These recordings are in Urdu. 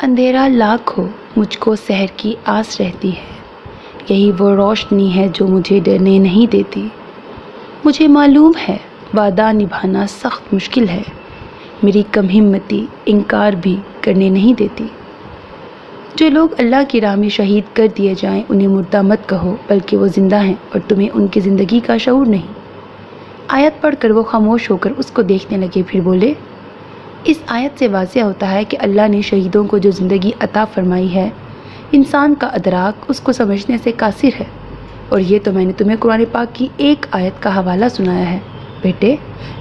اندھیرا لاکھ ہو مجھ کو سحر کی آس رہتی ہے، یہی وہ روشنی ہے جو مجھے ڈرنے نہیں دیتی۔ مجھے معلوم ہے وعدہ نبھانا سخت مشکل ہے، میری کم ہمتی انکار بھی کرنے نہیں دیتی۔ جو لوگ اللہ کی راہ میں شہید کر دیے جائیں انہیں مردہ مت کہو، بلکہ وہ زندہ ہیں اور تمہیں ان کی زندگی کا شعور نہیں۔ آیت پڑھ کر وہ خاموش ہو کر اس کو دیکھنے لگے، پھر بولے، اس آیت سے واضح ہوتا ہے کہ اللہ نے شہیدوں کو جو زندگی عطا فرمائی ہے، انسان کا ادراک اس کو سمجھنے سے قاصر ہے، اور یہ تو میں نے تمہیں قرآن پاک کی ایک آیت کا حوالہ سنایا ہے۔ بیٹے،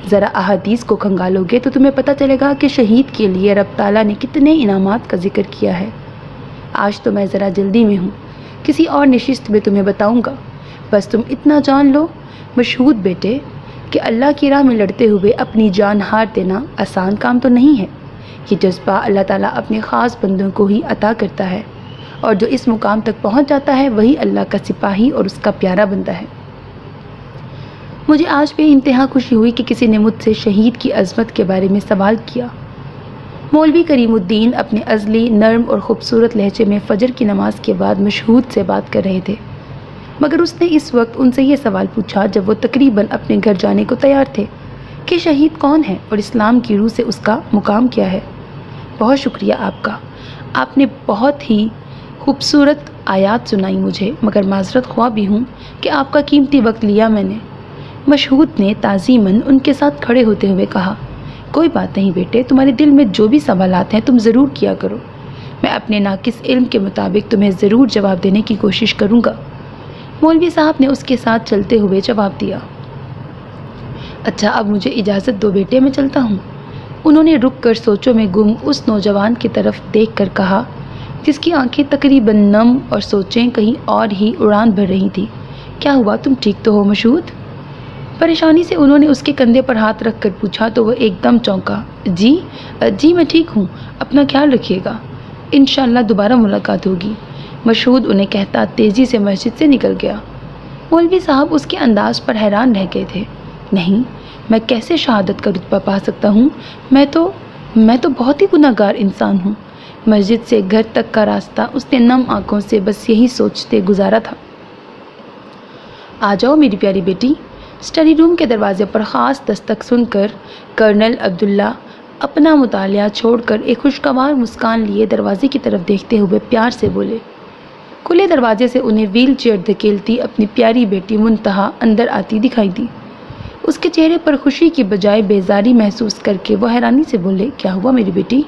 ذرا احادیث کو کھنگالو گے تو تمہیں پتہ چلے گا کہ شہید کے لیے رب تعالیٰ نے کتنے انعامات کا ذکر کیا ہے۔ آج تو میں ذرا جلدی میں ہوں، کسی اور نشست میں تمہیں بتاؤں گا، بس تم اتنا جان لو مشہود بیٹے کہ اللہ کی راہ میں لڑتے ہوئے اپنی جان ہار دینا آسان کام تو نہیں ہے۔ یہ جذبہ اللہ تعالیٰ اپنے خاص بندوں کو ہی عطا کرتا ہے، اور جو اس مقام تک پہنچ جاتا ہے وہی اللہ کا سپاہی اور اس کا پیارا بندہ ہے۔ مجھے آج بے انتہا خوشی ہوئی کہ کسی نے مجھ سے شہید کی عظمت کے بارے میں سوال کیا۔ مولوی کریم الدین اپنے ازلی، نرم اور خوبصورت لہجے میں فجر کی نماز کے بعد مشہود سے بات کر رہے تھے، مگر اس نے اس وقت ان سے یہ سوال پوچھا جب وہ تقریباً اپنے گھر جانے کو تیار تھے کہ شہید کون ہے اور اسلام کی روح سے اس کا مقام کیا ہے۔ بہت شکریہ آپ کا، آپ نے بہت ہی خوبصورت آیات سنائی مجھے، مگر معذرت خواہ بھی ہوں کہ آپ کا قیمتی وقت لیا میں نے۔ مشہود نے تعظیماً ان کے ساتھ کھڑے ہوتے ہوئے کہا، کوئی بات نہیں بیٹے، تمہارے دل میں جو بھی سوالات ہیں تم ضرور کیا کرو، میں اپنے ناقص علم کے مطابق تمہیں ضرور جواب دینے کی کوشش کروں گا۔ مولوی صاحب نے اس کے ساتھ چلتے ہوئے جواب دیا۔ اچھا، اب مجھے اجازت دو بیٹے، میں چلتا ہوں۔ انہوں نے رک کر سوچوں میں گم اس نوجوان کی طرف دیکھ کر کہا جس کی آنکھیں تقریباً نم اور سوچیں کہیں اور ہی اڑان بھر رہی تھیں، کیا ہوا، تم ٹھیک تو ہو مشہود؟ پریشانی سے انہوں نے اس کے کندھے پر ہاتھ رکھ کر پوچھا تو وہ ایک دم چونکا۔ جی میں ٹھیک ہوں، اپنا خیال رکھیے گا، انشاءاللہ دوبارہ ملاقات ہوگی۔ مشہود انہیں کہتا تیزی سے مسجد سے نکل گیا۔ مولوی صاحب اس کے انداز پر حیران رہ گئے تھے۔ نہیں، میں کیسے شہادت کا رتبہ پا سکتا ہوں؟ میں تو بہت ہی گناہ گار انسان ہوں۔ مسجد سے گھر تک کا راستہ اس نے نم آنکھوں سے بس یہی سوچتے گزارا تھا۔ آ جاؤ میری پیاری بیٹی۔ اسٹڈی روم کے دروازے پر خاص دستک سن کر کرنل عبداللہ اپنا مطالعہ چھوڑ کر ایک خوشگوار مسکان لیے دروازے کی طرف دیکھتے ہوئے پیار سے بولے۔ کھلے دروازے سے انہیں ویل چیئر دھکیلتی اپنی پیاری بیٹی منتہا اندر آتی دکھائی دی۔ اس کے چہرے پر خوشی کی بجائے بیزاری محسوس کر کے وہ حیرانی سے بولے، کیا ہوا میری بیٹی؟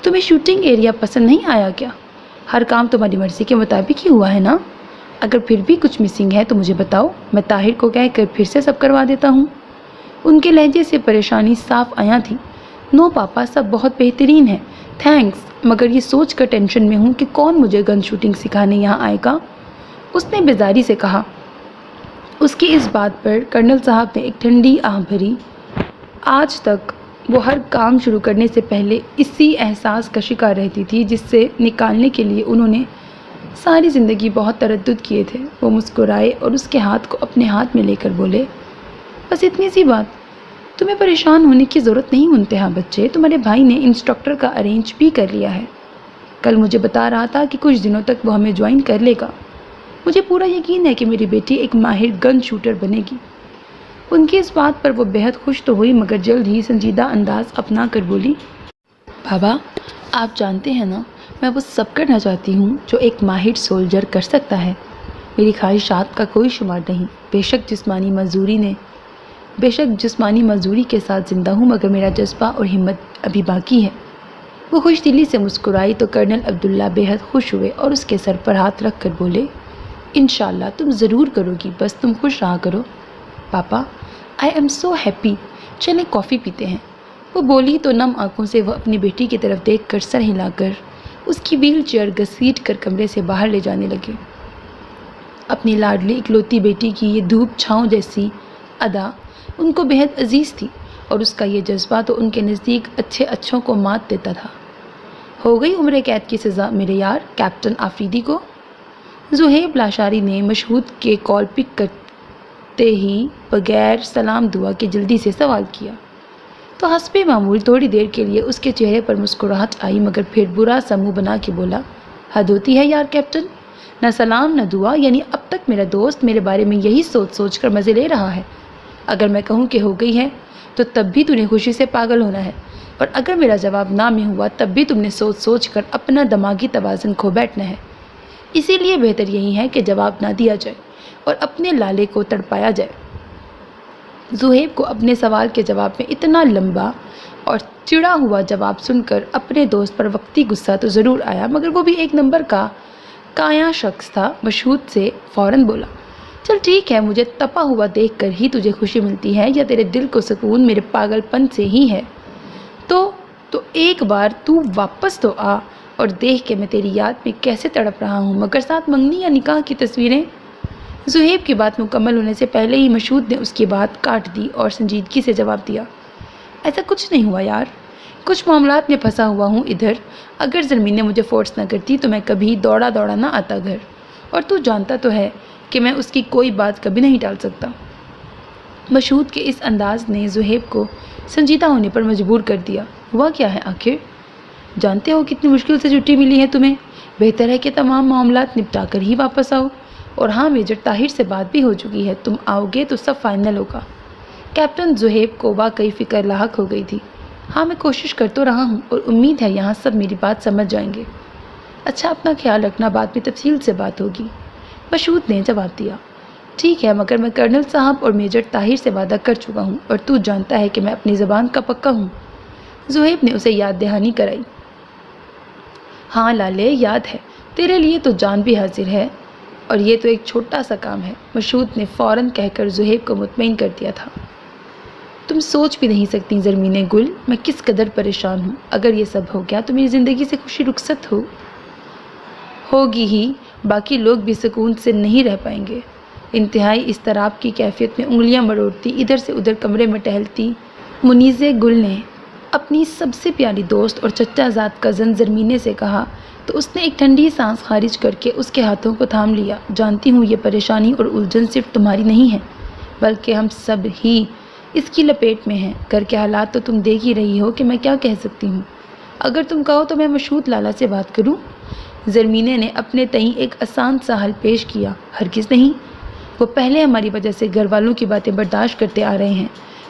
تمہیں شوٹنگ ایریا پسند نہیں آیا کیا؟ ہر کام تمہاری مرضی کے مطابق ہی ہوا ہے نا؟ اگر پھر بھی کچھ مسنگ ہے تو مجھے بتاؤ، میں طاہر کو کہہ کر پھر سے سب کروا دیتا ہوں۔ ان کے لہجے سے پریشانی صاف عیاں تھی۔ نو پاپا، سب بہت بہترین ہے، تھینکس، مگر یہ سوچ کر ٹینشن میں ہوں کہ کون مجھے گن شوٹنگ سکھانے یہاں آئے گا، اس نے بیزاری سے کہا۔ اس کی اس بات پر کرنل صاحب نے ایک ٹھنڈی آہ بھری۔ آج تک وہ ہر کام شروع کرنے سے پہلے اسی احساس کا شکار رہتی تھی جس سے نکالنے کے لیے انہوں نے ساری زندگی بہت تردد کیے تھے۔ وہ مسکرائے اور اس کے ہاتھ کو اپنے ہاتھ میں لے کر بولے، بس اتنی سی بات، تمہیں پریشان ہونے کی ضرورت نہیں منتہا بچے، تمہارے بھائی نے انسٹرکٹر کا ارینج بھی کر لیا ہے، کل مجھے بتا رہا تھا کہ کچھ دنوں تک وہ ہمیں جوائن کر لے گا۔ مجھے پورا یقین ہے کہ میری بیٹی ایک ماہر گن شوٹر بنے گی۔ ان کی اس بات پر وہ بہت خوش تو ہوئی مگر جلد ہی سنجیدہ انداز اپنا کر بولی، بابا آپ جانتے ہیں نا، میں وہ سب کرنا چاہتی ہوں جو ایک ماہر سولجر کر سکتا ہے۔ میری خواہشات کا کوئی شمار نہیں، بے شک جسمانی مزدوری کے ساتھ زندہ ہوں، مگر میرا جذبہ اور ہمت ابھی باقی ہے۔ وہ خوش دلی سے مسکرائی تو کرنل عبداللہ بے حد خوش ہوئے اور اس کے سر پر ہاتھ رکھ کر بولے، انشاءاللہ تم ضرور کرو گی، بس تم خوش رہا کرو۔ پاپا آئی ایم سو ہیپی، چلیں کافی پیتے ہیں۔ وہ بولی تو نم آنکھوں سے وہ اپنی بیٹی کی طرف دیکھ کر سر ہلا کر اس کی ویل چیئر گھسیٹ کر کمرے سے باہر لے جانے لگے۔ اپنی لاڈلی اکلوتی بیٹی کی یہ دھوپ چھاؤں جیسی ادا ان کو بہت عزیز تھی اور اس کا یہ جذبہ تو ان کے نزدیک اچھوں کو مات دیتا تھا۔ ہو گئی عمر قید کی سزا میرے یار کیپٹن آفریدی کو؟ زہیب لاشاری نے مشہود کے کال پک کرتے ہی بغیر سلام دعا کے جلدی سے سوال کیا۔ تو حسب معمول تھوڑی دیر کے لیے اس کے چہرے پر مسکراہٹ آئی، مگر پھر برا سا منہ بنا کے بولا، حد ہوتی ہے یار کیپٹن، نہ سلام نہ دعا، یعنی اب تک میرا دوست میرے بارے میں یہی سوچ سوچ کر مزے لے رہا ہے۔ اگر میں کہوں کہ ہو گئی ہے تو تب بھی تُو نے خوشی سے پاگل ہونا ہے، اور اگر میرا جواب نہ میں ہوا تب بھی تم نے سوچ سوچ کر اپنا دماغی توازن کھو بیٹھنا ہے۔ اسی لیے بہتر یہی ہے کہ جواب نہ دیا جائے اور اپنے لالے کو تڑپایا جائے۔ زہیب کو اپنے سوال کے جواب میں اتنا لمبا اور چڑا ہوا جواب سن کر اپنے دوست پر وقتی غصہ تو ضرور آیا، مگر وہ بھی ایک نمبر کا کایا شخص تھا۔ مشہود سے فوراً بولا، چل ٹھیک ہے، مجھے تپا ہوا دیکھ کر ہی تجھے خوشی ملتی ہے یا تیرے دل کو سکون میرے پاگل پن سے ہی ہے؟ تو ایک بار تو واپس تو آ اور دیکھ کہ میں تیری یاد میں کیسے تڑپ رہا ہوں، مگر ساتھ منگنی یا نکاح کی تصویریں۔ زہیب کی بات مکمل ہونے سے پہلے ہی مشہود نے اس کی بات کاٹ دی اور سنجیدگی سے جواب دیا، ایسا کچھ نہیں ہوا یار، کچھ معاملات میں پھنسا ہوا ہوں ادھر۔ اگر زرمین نے مجھے فورس نہ کرتی تو میں کبھی دوڑا نہ آتا گھر، اور تو جانتا تو ہے کہ میں اس کی کوئی بات کبھی نہیں ٹال سکتا۔ مشہود کے اس انداز نے زہیب کو سنجیدہ ہونے پر مجبور کر دیا۔ ہوا کیا ہے آخر؟ جانتے ہو کتنی مشکل سے چھٹی ملی ہے تمہیں؟ بہتر ہے کہ تمام معاملات نپٹا کر ہی واپس آؤ۔ اور ہاں، میجر طاہر سے بات بھی ہو چکی ہے، تم آؤ گے تو سب فائنل ہوگا۔ کیپٹن زہیب کو واقعی فکر لاحق ہو گئی تھی۔ ہاں، میں کوشش کر تو رہا ہوں اور امید ہے یہاں سب میری بات سمجھ جائیں گے۔ اچھا، اپنا خیال رکھنا، بعد میں تفصیل سے بات ہوگی، مشہود نے جواب دیا۔ ٹھیک ہے، مگر میں کرنل صاحب اور میجر طاہر سے وعدہ کر چکا ہوں، اور تو جانتا ہے کہ میں اپنی زبان کا پکا ہوں۔ زہیب نے اسے یاد دہانی کرائی۔ ہاں لالے، یاد ہے، تیرے لیے تو جان بھی حاضر ہے، اور یہ تو ایک چھوٹا سا کام ہے، مشہود نے فوراً کہہ کر زہیب کو مطمئن کر دیا تھا۔ تم سوچ بھی نہیں سکتی زرمین گل، میں کس قدر پریشان ہوں۔ اگر یہ سب ہو گیا تو میری زندگی سے خوشی رخصت ہوگی ہی، باقی لوگ بھی سکون سے نہیں رہ پائیں گے۔ انتہائی اضطراب کی کیفیت میں انگلیاں مروڑتی ادھر سے ادھر کمرے میں ٹہلتی منیز گل نے اپنی سب سے پیاری دوست اور چچا زاد کزن زرمینے سے کہا تو اس نے ایک ٹھنڈی سانس خارج کر کے اس کے ہاتھوں کو تھام لیا۔ جانتی ہوں یہ پریشانی اور الجھن صرف تمہاری نہیں ہے، بلکہ ہم سب ہی اس کی لپیٹ میں ہیں۔ گھر کے حالات تو تم دیکھ ہی رہی ہو کہ میں کیا کہہ سکتی ہوں۔ اگر تم کہو تو میں مشہود لالا سے بات کروں۔ زرمینے نے اپنے تئیں ایک آسان سا حل پیش کیا۔ ہرگز نہیں، وہ پہلے ہماری وجہ سے گھر والوں کی باتیں برداشت کرتے آ رہے ہیں،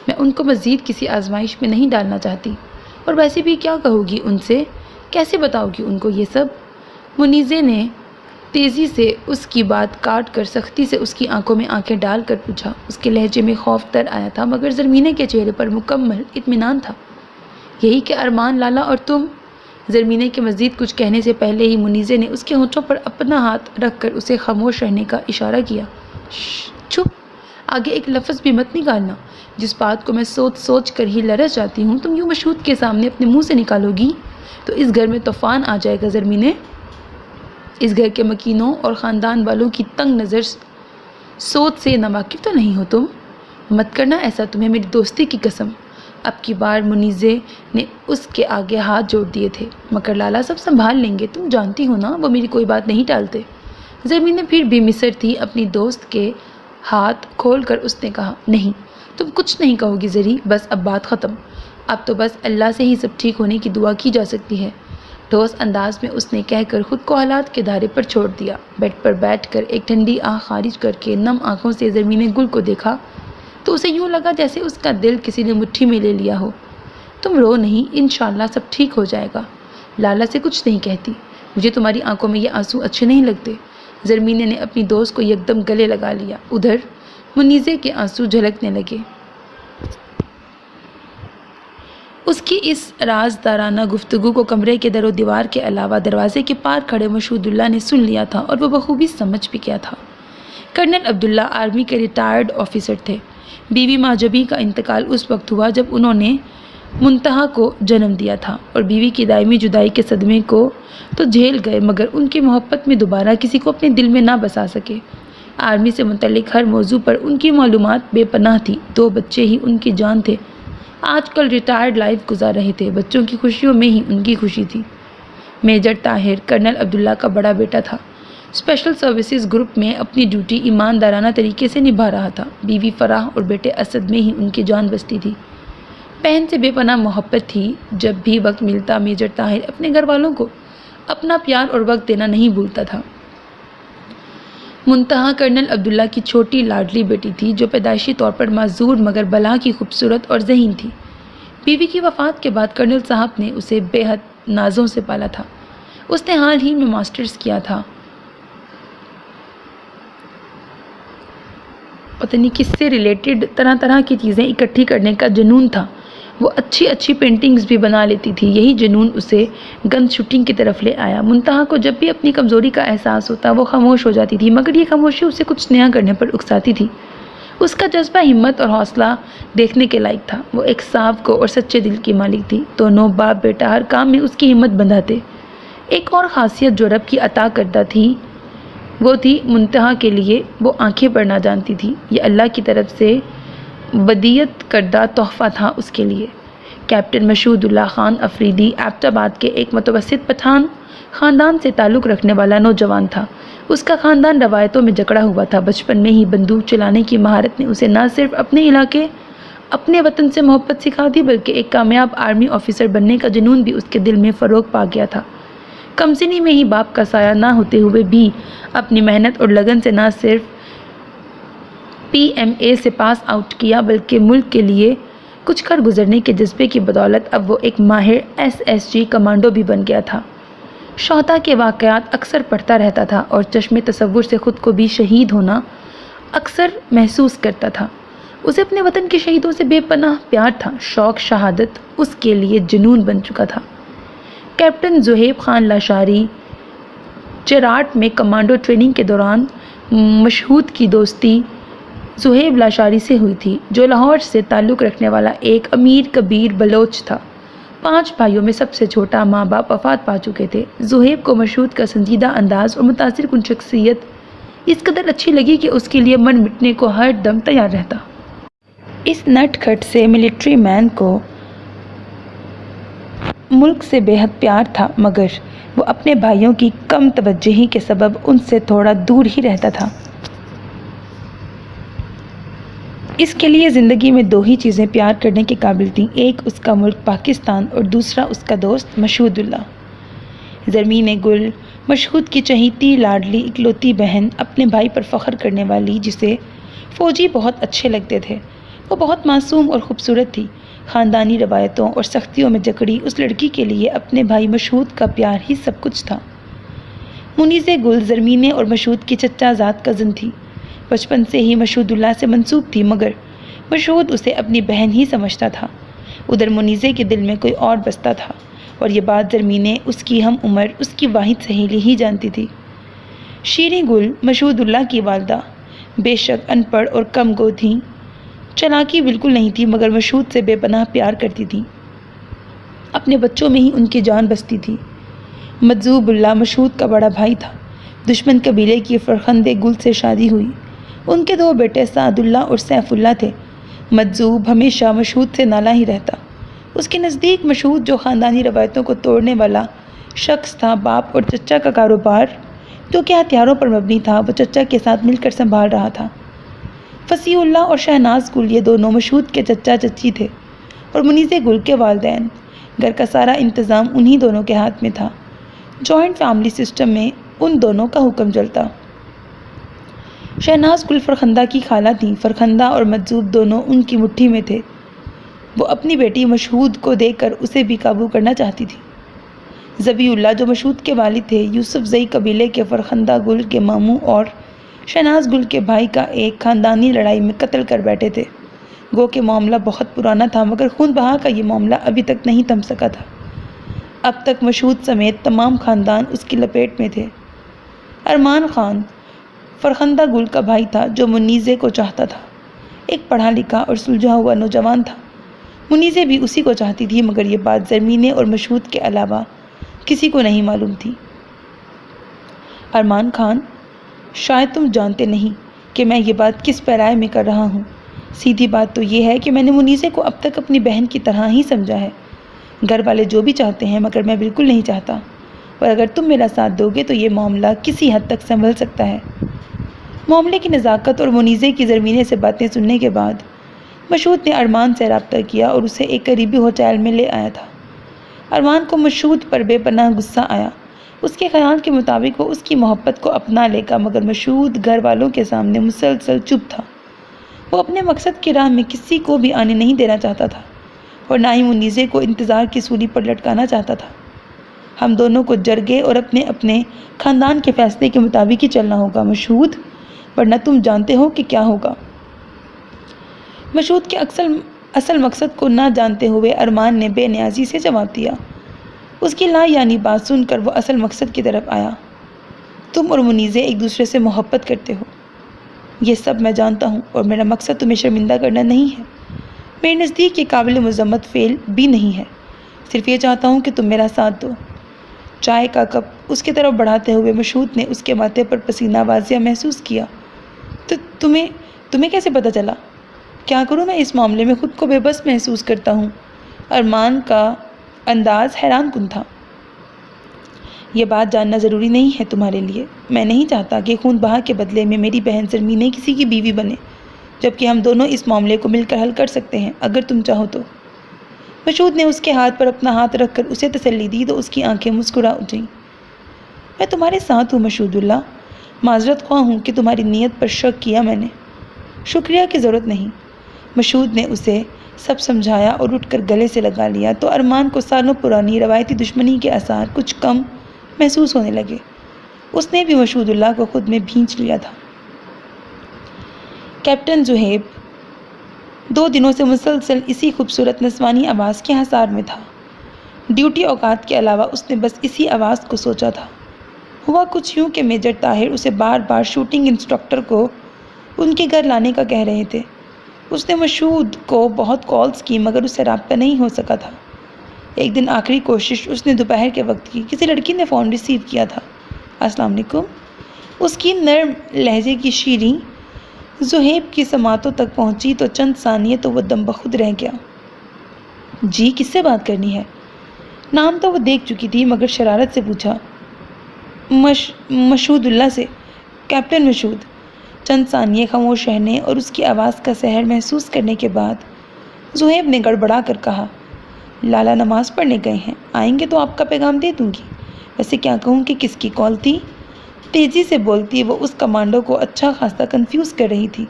میں ان کو مزید کسی آزمائش میں نہیں ڈالنا چاہتی۔ اور ویسے بھی کیا کہو گی ان سے، کیسے بتاؤ گی ان کو یہ سب؟ منیزے نے تیزی سے اس کی بات کاٹ کر سختی سے اس کی آنکھوں میں آنکھیں ڈال کر پوچھا۔ اس کے لہجے میں خوف تر آیا تھا، مگر زرمینے کے چہرے پر مکمل اطمینان تھا۔ یہی کہ ارمان لالا، اور تم؟ زرمینے کے مزید کچھ کہنے سے پہلے ہی منیزے نے اس کے ہونٹوں پر اپنا ہاتھ رکھ کر اسے خاموش رہنے کا اشارہ کیا۔ چپ، آگے ایک لفظ بھی مت نکالنا۔ جس بات کو میں سوچ سوچ کر ہی لرز جاتی ہوں تم یوں مشہود کے سامنے اپنے منہ سے نکالو گی تو اس گھر میں طوفان آ جائے گا زرمینے۔ اس گھر کے مکینوں اور خاندان والوں کی تنگ نظر سوچ سے ناواقف تو نہیں ہو تم؟ مت کرنا ایسا، تمہیں میری دوستی کی قسم۔ اب کی بار منیزے نے اس کے آگے ہاتھ جوڑ دیے تھے۔ مگر لالا سب سنبھال لیں گے، تم جانتی ہو نا وہ میری کوئی بات نہیں ٹالتے۔ زرمینے پھر بھی مصر تھی اپنی دوست کے ہاتھ کھول کر اس نے کہا، نہیں، تم کچھ نہیں کہو گی زری، بس اب بات ختم۔ اب تو بس اللہ سے ہی سب ٹھیک ہونے کی دعا کی جا سکتی ہے، ٹھوس انداز میں اس نے کہہ کر خود کو حالات کے دھارے پر چھوڑ دیا۔ بیڈ پر بیٹھ کر ایک ٹھنڈی آہ خارج کر کے نم آنکھوں سے زرمین گل کو دیکھا تو اسے یوں لگا جیسے اس کا دل کسی نے مٹھی میں لے لیا ہو۔ تم رو نہیں، انشاءاللہ سب ٹھیک ہو جائے گا۔ لالا سے کچھ نہیں کہتی، مجھے تمہاری آنکھوں میں یہ آنسو اچھے نہیں لگتے۔ زرمینے نے اپنی دوست کو یکدم گلے لگا لیا۔ ادھر منیزے کے آنسو جھلکنے لگے۔ اس کی اس رازدارانہ گفتگو کو کمرے کے در و دیوار کے علاوہ دروازے کے پار کھڑے مشہود اللہ نے سن لیا تھا اور وہ بخوبی سمجھ بھی گیا تھا۔ کرنل عبداللہ آرمی کے ریٹائرڈ آفیسر تھے۔ بیوی معجبی کا انتقال اس وقت ہوا جب انہوں نے منتہا کو جنم دیا تھا اور بیوی کی دائمی جدائی کے صدمے کو تو جھیل گئے، مگر ان کی محبت میں دوبارہ کسی کو اپنے دل میں نہ بسا سکے۔ آرمی سے متعلق ہر موضوع پر ان کی معلومات بے پناہ تھی۔ 2 بچے ہی ان کی جان تھے۔ آج کل ریٹائرڈ لائف گزار رہے تھے، بچوں کی خوشیوں میں ہی ان کی خوشی تھی۔ میجر طاہر کرنل عبداللہ کا بڑا بیٹا تھا، اسپیشل سروسز گروپ میں اپنی ڈیوٹی ایماندارانہ طریقے سے نبھا رہا تھا۔ بیوی فرح اور بیٹے اسد میں ہی ان کی جان بستی تھی۔ بہن سے بے پناہ محبت تھی۔ جب بھی وقت ملتا میجر طاہر اپنے گھر والوں کو اپنا پیار اور وقت دینا نہیں بھولتا تھا۔ منتہا کرنل عبداللہ کی چھوٹی لاڈلی بیٹی تھی جو پیدائشی طور پر معذور مگر بلا کی خوبصورت اور ذہین تھی۔ بیوی کی وفات کے بعد کرنل صاحب نے اسے بے حد نازوں سے پالا تھا۔ اس نے حال ہی میں ماسٹرز کیا تھا۔ پتہ نہیں کس سے ریلیٹڈ طرح طرح کی چیزیں اکٹھی کرنے کا جنون تھا۔ وہ اچھی اچھی پینٹنگز بھی بنا لیتی تھی۔ یہی جنون اسے گن شوٹنگ کی طرف لے آیا۔ منتہا کو جب بھی اپنی کمزوری کا احساس ہوتا وہ خاموش ہو جاتی تھی، مگر یہ خاموشی اسے کچھ نیا کرنے پر اکساتی تھی۔ اس کا جذبہ ہمت اور حوصلہ دیکھنے کے لائق تھا۔ وہ ایک صاف کو اور سچے دل کی مالک تھی۔ دونوں باپ بیٹا ہر کام میں اس کی ہمت بندھاتے۔ ایک اور خاصیت جو رب کی عطا کردہ تھی وہ تھی منتہا کے لیے وہ آنکھیں پڑھنا جانتی تھی۔ یہ اللہ کی طرف سے ودیعت کردہ تحفہ تھا اس کے لیے۔ کیپٹن مشہود اللہ خان افریدی ایبٹ آباد کے ایک متوسط پٹھان خاندان سے تعلق رکھنے والا نوجوان تھا۔ اس کا خاندان روایتوں میں جکڑا ہوا تھا۔ بچپن میں ہی بندوق چلانے کی مہارت نے اسے نہ صرف اپنے علاقے اپنے وطن سے محبت سکھا دی بلکہ ایک کامیاب آرمی آفیسر بننے کا جنون بھی اس کے دل میں فروغ پا گیا تھا۔ کم سنی میں ہی باپ کا سایہ نہ ہوتے ہوئے بھی اپنی محنت اور لگن سے نہ صرف PMA سے پاس آؤٹ کیا بلکہ ملک کے لیے کچھ کر گزرنے کے جذبے کی بدولت اب وہ ایک ماہر SSG کمانڈو بھی بن گیا تھا۔ شہداء کے واقعات اکثر پڑھتا رہتا تھا اور چشم تصور سے خود کو بھی شہید ہونا اکثر محسوس کرتا تھا۔ اسے اپنے وطن کے شہیدوں سے بے پناہ پیار تھا۔ شوق شہادت اس کے لیے جنون بن چکا تھا۔ کیپٹن زہیب خان لاشاری چراٹ میں کمانڈو ٹریننگ کے دوران مشہود کی دوستی زہیب لاشاری سے ہوئی تھی جو لاہور سے تعلق رکھنے والا ایک امیر کبیر بلوچ تھا۔ 5 بھائیوں میں سب سے چھوٹا، ماں باپ وفات پا چکے تھے۔ زہیب کو مشہود کا سنجیدہ انداز اور متاثر کن شخصیت اس قدر اچھی لگی کہ اس کے لیے من مٹنے کو ہر دم تیار رہتا۔ اس نٹ کھٹ سے ملٹری مین کو ملک سے بے حد پیار تھا مگر وہ اپنے بھائیوں کی کم توجہی کے سبب ان سے تھوڑا دور ہی رہتا تھا۔ اس کے لیے زندگی میں 2 ہی چیزیں پیار کرنے کے قابل تھیں، ایک اس کا ملک پاکستان اور دوسرا اس کا دوست مشہود اللہ۔ زرمین گل مشہود کی چہیتی لاڈلی اکلوتی بہن، اپنے بھائی پر فخر کرنے والی جسے فوجی بہت اچھے لگتے تھے۔ وہ بہت معصوم اور خوبصورت تھی۔ خاندانی روایتوں اور سختیوں میں جکڑی اس لڑکی کے لیے اپنے بھائی مشہود کا پیار ہی سب کچھ تھا۔ منیز گل زرمین اور مشہود کی چچا زاد کزن تھی۔ بچپن سے ہی مشہود اللہ سے منسوب تھی مگر مشہود اسے اپنی بہن ہی سمجھتا تھا۔ ادھر منیزے کے دل میں کوئی اور بستا تھا اور یہ بات زرمین اس کی ہم عمر اس کی واحد سہیلی ہی جانتی تھی۔ شیریں گل مشہود اللہ کی والدہ بے شک ان پڑھ اور کم گو تھیں۔ چالاکی بالکل نہیں تھی مگر مشہود سے بے پناہ پیار کرتی تھیں۔ اپنے بچوں میں ہی ان کی جان بستی تھی۔ مجذوب اللہ مشہود کا بڑا بھائی تھا۔ دشمن قبیلے کی فرخندہ گل سے شادی ہوئی۔ ان کے 2 بیٹے سعد اللہ اور سیف اللہ تھے۔ مجذوب ہمیشہ مشہود سے نالاں ہی رہتا۔ اس کے نزدیک مشہود جو خاندانی روایتوں کو توڑنے والا شخص تھا، باپ اور چچا کا کاروبار جو کہ ہتھیاروں پر مبنی تھا وہ چچا کے ساتھ مل کر سنبھال رہا تھا۔ فصیح اللہ اور شہناز گل یہ دونوں مشہود کے چچا چچی تھے اور منیز گل کے والدین۔ گھر کا سارا انتظام انہی دونوں کے ہاتھ میں تھا۔ جوائنٹ فیملی سسٹم میں ان دونوں کا حکم چلتا۔ شہناز گل فرخندہ کی خالہ تھیں۔ فرخندہ اور مجذوب دونوں ان کی مٹھی میں تھے۔ وہ اپنی بیٹی مشہود کو دیکھ کر اسے بھی قابو کرنا چاہتی تھی۔ ذبیح اللہ جو مشہود کے والد تھے، یوسف زئی قبیلے کے فرخندہ گل کے ماموں اور شہناز گل کے بھائی کا ایک خاندانی لڑائی میں قتل کر بیٹھے تھے۔ گو کہ معاملہ بہت پرانا تھا مگر خون بہا کا یہ معاملہ ابھی تک نہیں تھم سکا تھا۔ اب تک مشہود سمیت تمام خاندان اس کی لپیٹ میں تھے۔ ارمان خان فرخندہ گل کا بھائی تھا جو منیزے کو چاہتا تھا۔ ایک پڑھا لکھا اور سلجھا ہوا نوجوان تھا۔ منیزے بھی اسی کو چاہتی تھی مگر یہ بات زرمین اور مشہود کے علاوہ کسی کو نہیں معلوم تھی۔ ارمان خان، شاید تم جانتے نہیں کہ میں یہ بات کس پیرائے میں کر رہا ہوں۔ سیدھی بات تو یہ ہے کہ میں نے منیزے کو اب تک اپنی بہن کی طرح ہی سمجھا ہے۔ گھر والے جو بھی چاہتے ہیں مگر میں بالکل نہیں چاہتا، اور اگر تم میرا ساتھ دو گے تو یہ معاملہ کسی حد تک سنبھل سکتا ہے۔ معاملے کی نزاکت اور منیزے کی زرمین سے باتیں سننے کے بعد مشہود نے ارمان سے رابطہ کیا اور اسے ایک قریبی ہوٹل میں لے آیا تھا۔ ارمان کو مشہود پر بے پناہ غصہ آیا۔ اس کے خیال کے مطابق وہ اس کی محبت کو اپنا لے گا، مگر مشہود گھر والوں کے سامنے مسلسل چپ تھا۔ وہ اپنے مقصد کی راہ میں کسی کو بھی آنے نہیں دینا چاہتا تھا اور نہ ہی منیزے کو انتظار کی سولی پر لٹکانا چاہتا تھا۔ ہم دونوں کو جرگے اور اپنے اپنے خاندان کے فیصلے کے مطابق ہی چلنا ہوگا مشہود، ورنہ تم جانتے ہو کہ کیا ہوگا۔ مشہود کے اصل مقصد کو نہ جانتے ہوئے ارمان نے بے نیازی سے جواب دیا۔ اس کی لا یعنی بات سن کر وہ اصل مقصد کی طرف آیا۔ تم اور منیزے ایک دوسرے سے محبت کرتے ہو، یہ سب میں جانتا ہوں، اور میرا مقصد تمہیں شرمندہ کرنا نہیں ہے۔ میرے نزدیک یہ قابل مذمت فعل بھی نہیں ہے، صرف یہ چاہتا ہوں کہ تم میرا ساتھ دو۔ چائے کا کپ اس کی طرف بڑھاتے ہوئے مشہود نے اس کے ماتھے پر پسینہ واضح محسوس کیا۔ تو تمہیں کیسے پتہ چلا؟ کیا کروں، میں اس معاملے میں خود کو بے بس محسوس کرتا ہوں۔ ارمان کا انداز حیران کن تھا۔ یہ بات جاننا ضروری نہیں ہے تمہارے لیے۔ میں نہیں چاہتا کہ خون بہا کے بدلے میں میری بہن زرمینہ کسی کی بیوی بنے، جبکہ ہم دونوں اس معاملے کو مل کر حل کر سکتے ہیں اگر تم چاہو تو۔ مشہود نے اس کے ہاتھ پر اپنا ہاتھ رکھ کر اسے تسلی دی تو اس کی آنکھیں مسکرا اٹھیں۔ میں تمہارے ساتھ ہوں مشہود اللہ، معذرت خواہ ہوں کہ تمہاری نیت پر شک کیا میں نے۔ شکریہ کی ضرورت نہیں۔ مشہود نے اسے سب سمجھایا اور اٹھ کر گلے سے لگا لیا تو ارمان کو سالوں پرانی روایتی دشمنی کے آثار کچھ کم محسوس ہونے لگے۔ اس نے بھی مشہود اللہ کو خود میں بھینچ لیا تھا۔ کیپٹن زہیب 2 دنوں سے مسلسل اسی خوبصورت نسوانی آواز کے حصار میں تھا۔ ڈیوٹی اوقات کے علاوہ اس نے بس اسی آواز کو سوچا تھا۔ ہوا کچھ یوں کہ میجر طاہر اسے بار بار شوٹنگ انسٹرکٹر کو ان کے گھر لانے کا کہہ رہے تھے۔ اس نے مشہود کو بہت کالز کی مگر اس سے رابطہ نہیں ہو سکا تھا۔ ایک دن آخری کوشش اس نے دوپہر کے وقت کی۔ کسی لڑکی نے فون ریسیو کیا تھا۔ السلام علیکم۔ اس کی نرم لہجے کی شیریں زہیب کی سماعتوں تک پہنچی تو چند ثانیے تو وہ دم بخود رہ گیا۔ جی، کس سے بات کرنی ہے؟ نام تو وہ دیکھ چکی تھی مگر شرارت سے پوچھا۔ مشہود اللہ سے، کیپٹن مشہود۔ چند ثانیے خاموش رہنے اور اس کی آواز کا سحر محسوس کرنے کے بعد زہیب نے گڑبڑا کر کہا، لالا نماز پڑھنے گئے ہیں، آئیں گے تو آپ کا پیغام دے دوں گی۔ ویسے کیا کہوں کہ کس کی کال تھی؟ تیزی سے بولتی وہ اس کمانڈو کو اچھا خاصا کنفیوز کر رہی تھی۔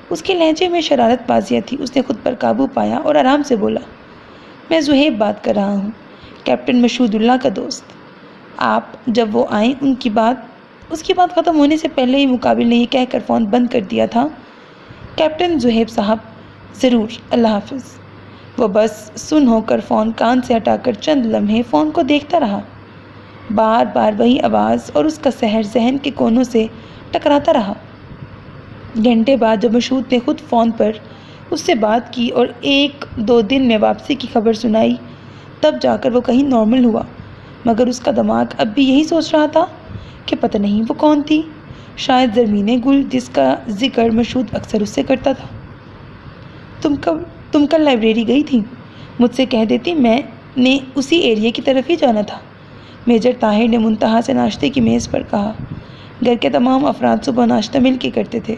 اس کے لہجے میں شرارت بازیاں تھی۔ اس نے خود پر قابو پایا اور آرام سے بولا، میں زہیب بات کر رہا ہوں، کیپٹن مشہود اللہ کا دوست۔ آپ جب وہ آئیں اس کی بات ختم ہونے سے پہلے ہی مقابل نے یہ کہہ کر فون بند کر دیا تھا، کیپٹن زہیب صاحب، ضرور، اللہ حافظ۔ وہ بس سن ہو کر فون کان سے ہٹا کر چند لمحے فون کو دیکھتا رہا۔ بار بار وہی آواز اور اس کا سحر ذہن کے کونوں سے ٹکراتا رہا۔ گھنٹے بعد جب مشہود نے خود فون پر اس سے بات کی اور 1-2 دن میں واپسی کی خبر سنائی، تب جا کر وہ کہیں نارمل ہوا، مگر اس کا دماغ اب بھی یہی سوچ رہا تھا کہ پتہ نہیں وہ کون تھی، شاید زرمینہ گل جس کا ذکر مشہود اکثر اس سے کرتا تھا۔ تم کل لائبریری گئی تھی؟ مجھ سے کہہ دیتی، میں نے اسی ایریے کی طرف ہی جانا تھا، میجر طاہر نے منتہا سے ناشتے کی میز پر کہا۔ گھر کے تمام افراد صبح ناشتہ مل کے کرتے تھے۔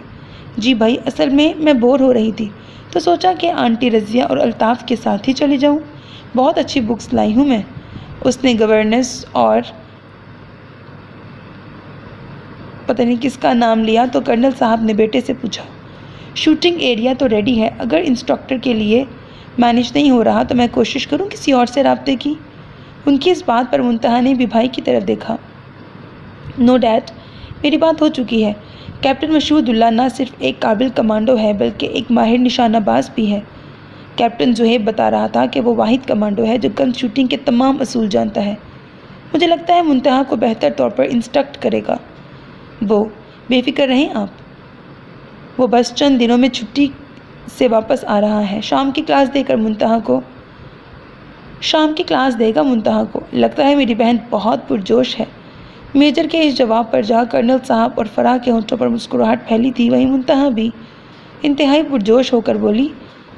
جی بھائی، اصل میں بور ہو رہی تھی تو سوچا کہ آنٹی رضیہ اور الطاف کے ساتھ ہی چلی جاؤں، بہت اچھی بکس لائی ہوں میں۔ اس نے گورننس اور پتہ نہیں کس کا نام لیا تو کرنل صاحب نے بیٹے سے پوچھا، شوٹنگ ایریا تو ریڈی ہے، اگر انسٹرکٹر کے لیے مینیج نہیں ہو رہا تو میں کوشش کروں کسی اور سے رابطے کی۔ ان کی اس بات پر منتہا نے بھی بھائی کی طرف دیکھا۔ نو ڈیڈ، میری بات ہو چکی ہے، کیپٹن مشہود اللہ نہ صرف ایک قابل کمانڈو ہے بلکہ ایک ماہر نشانہ باز بھی ہے۔ کیپٹن زہیب بتا رہا تھا کہ وہ واحد کمانڈو ہے جو گن شوٹنگ کے تمام اصول جانتا ہے۔ مجھے لگتا ہے منتہا کو بہتر طور پر انسٹرکٹ کرے گا۔ وہ بے فکر رہیں آپ، وہ بس چند دنوں میں چھٹی سے واپس آ رہا ہے، شام کی کلاس دے گا منتہا کو۔ لگتا ہے میری بہن بہت پرجوش ہے۔ میجر کے اس جواب پر جہاں کرنل صاحب اور فرح کے ہونٹوں پر مسکراہٹ پھیلی تھی، وہیں منتہا بھی انتہائی پرجوش ہو کر بولی،